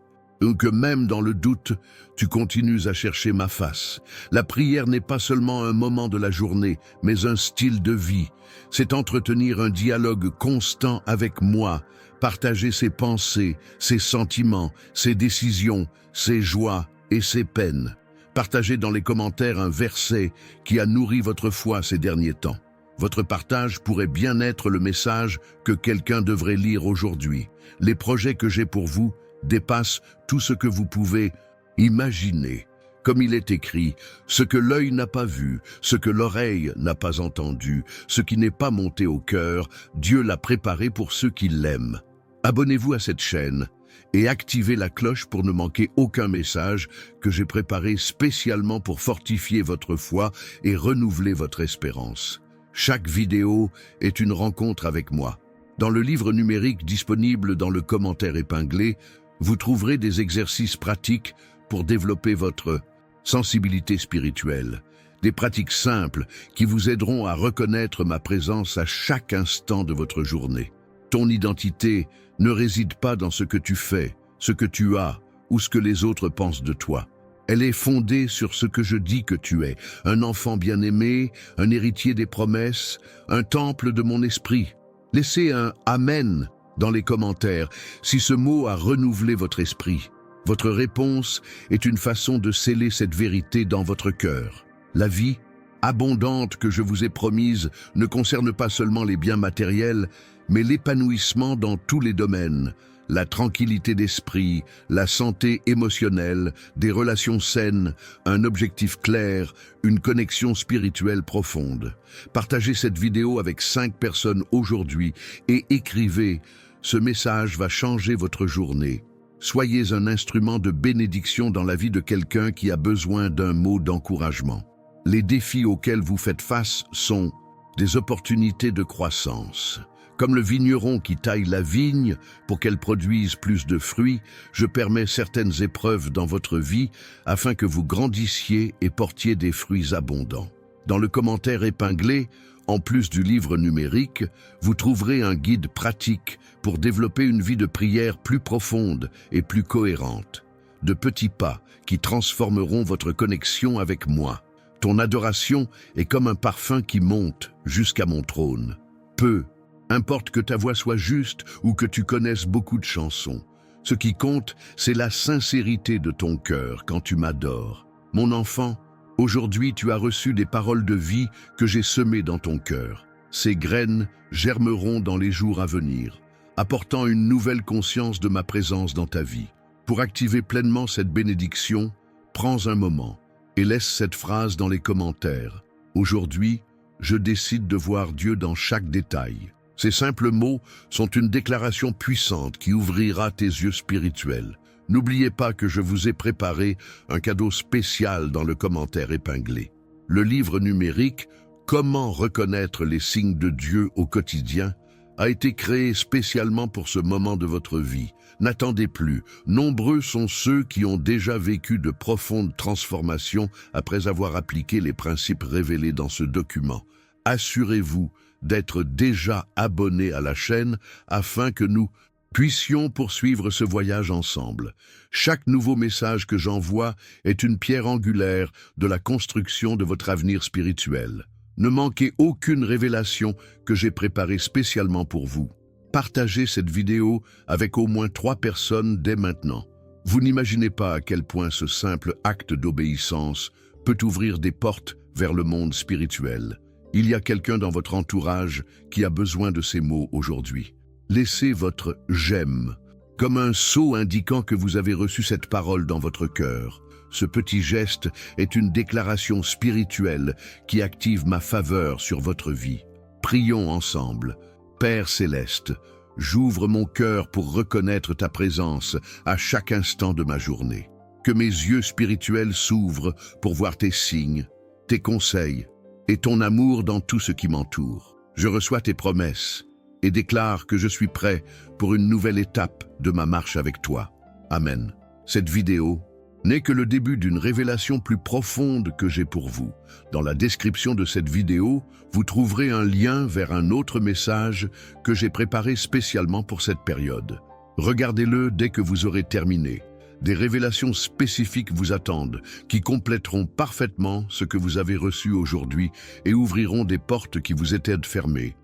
que même dans le doute, tu continues à chercher ma face. La prière n'est pas seulement un moment de la journée, mais un style de vie. C'est entretenir un dialogue constant avec moi, partager ses pensées, ses sentiments, ses décisions, ses joies et ses peines. Partagez dans les commentaires un verset qui a nourri votre foi ces derniers temps. Votre partage pourrait bien être le message que quelqu'un devrait lire aujourd'hui. Les projets que j'ai pour vous dépassent tout ce que vous pouvez imaginer. Comme il est écrit, ce que l'œil n'a pas vu, ce que l'oreille n'a pas entendu, ce qui n'est pas monté au cœur, Dieu l'a préparé pour ceux qui l'aiment. Abonnez-vous à cette chaîne et activez la cloche pour ne manquer aucun message que j'ai préparé spécialement pour fortifier votre foi et renouveler votre espérance. Chaque vidéo est une rencontre avec moi. Dans le livre numérique disponible dans le commentaire épinglé, vous trouverez des exercices pratiques pour développer votre sensibilité spirituelle. Des pratiques simples qui vous aideront à reconnaître ma présence à chaque instant de votre journée. Ton identité ne réside pas dans ce que tu fais, ce que tu as ou ce que les autres pensent de toi. Elle est fondée sur ce que je dis que tu es, un enfant bien-aimé, un héritier des promesses, un temple de mon esprit. Laissez un « Amen » dans les commentaires si ce mot a renouvelé votre esprit. Votre réponse est une façon de sceller cette vérité dans votre cœur. La vie abondante que je vous ai promise ne concerne pas seulement les biens matériels, mais l'épanouissement dans tous les domaines. La tranquillité d'esprit, la santé émotionnelle, des relations saines, un objectif clair, une connexion spirituelle profonde. Partagez cette vidéo avec 5 personnes aujourd'hui et écrivez « Ce message va changer votre journée ». Soyez un instrument de bénédiction dans la vie de quelqu'un qui a besoin d'un mot d'encouragement. Les défis auxquels vous faites face sont des opportunités de croissance. Comme le vigneron qui taille la vigne pour qu'elle produise plus de fruits, je permets certaines épreuves dans votre vie afin que vous grandissiez et portiez des fruits abondants. Dans le commentaire épinglé, en plus du livre numérique, vous trouverez un guide pratique pour développer une vie de prière plus profonde et plus cohérente. De petits pas qui transformeront votre connexion avec moi. Ton adoration est comme un parfum qui monte jusqu'à mon trône. Peu importe que ta voix soit juste ou que tu connaisses beaucoup de chansons. Ce qui compte, c'est la sincérité de ton cœur quand tu m'adores. Mon enfant, aujourd'hui tu as reçu des paroles de vie que j'ai semées dans ton cœur. Ces graines germeront dans les jours à venir, apportant une nouvelle conscience de ma présence dans ta vie. Pour activer pleinement cette bénédiction, prends un moment et laisse cette phrase dans les commentaires. Aujourd'hui, je décide de voir Dieu dans chaque détail. Ces simples mots sont une déclaration puissante qui ouvrira tes yeux spirituels. N'oubliez pas que je vous ai préparé un cadeau spécial dans le commentaire épinglé. Le livre numérique « Comment reconnaître les signes de Dieu au quotidien » a été créé spécialement pour ce moment de votre vie. N'attendez plus, nombreux sont ceux qui ont déjà vécu de profondes transformations après avoir appliqué les principes révélés dans ce document. Assurez-vous d'être déjà abonné à la chaîne afin que nous puissions poursuivre ce voyage ensemble. Chaque nouveau message que j'envoie est une pierre angulaire de la construction de votre avenir spirituel. Ne manquez aucune révélation que j'ai préparée spécialement pour vous. Partagez cette vidéo avec au moins 3 personnes dès maintenant. Vous n'imaginez pas à quel point ce simple acte d'obéissance peut ouvrir des portes vers le monde spirituel. Il y a quelqu'un dans votre entourage qui a besoin de ces mots aujourd'hui. Laissez votre « j'aime » comme un sceau indiquant que vous avez reçu cette parole dans votre cœur. Ce petit geste est une déclaration spirituelle qui active ma faveur sur votre vie. Prions ensemble. Père céleste, j'ouvre mon cœur pour reconnaître ta présence à chaque instant de ma journée. Que mes yeux spirituels s'ouvrent pour voir tes signes, tes conseils et ton amour dans tout ce qui m'entoure. Je reçois tes promesses et déclare que je suis prêt pour une nouvelle étape de ma marche avec toi. Amen. Cette vidéo n'est que le début d'une révélation plus profonde que j'ai pour vous. Dans la description de cette vidéo, vous trouverez un lien vers un autre message que j'ai préparé spécialement pour cette période. Regardez-le dès que vous aurez terminé. Des révélations spécifiques vous attendent, qui compléteront parfaitement ce que vous avez reçu aujourd'hui et ouvriront des portes qui vous étaient fermées.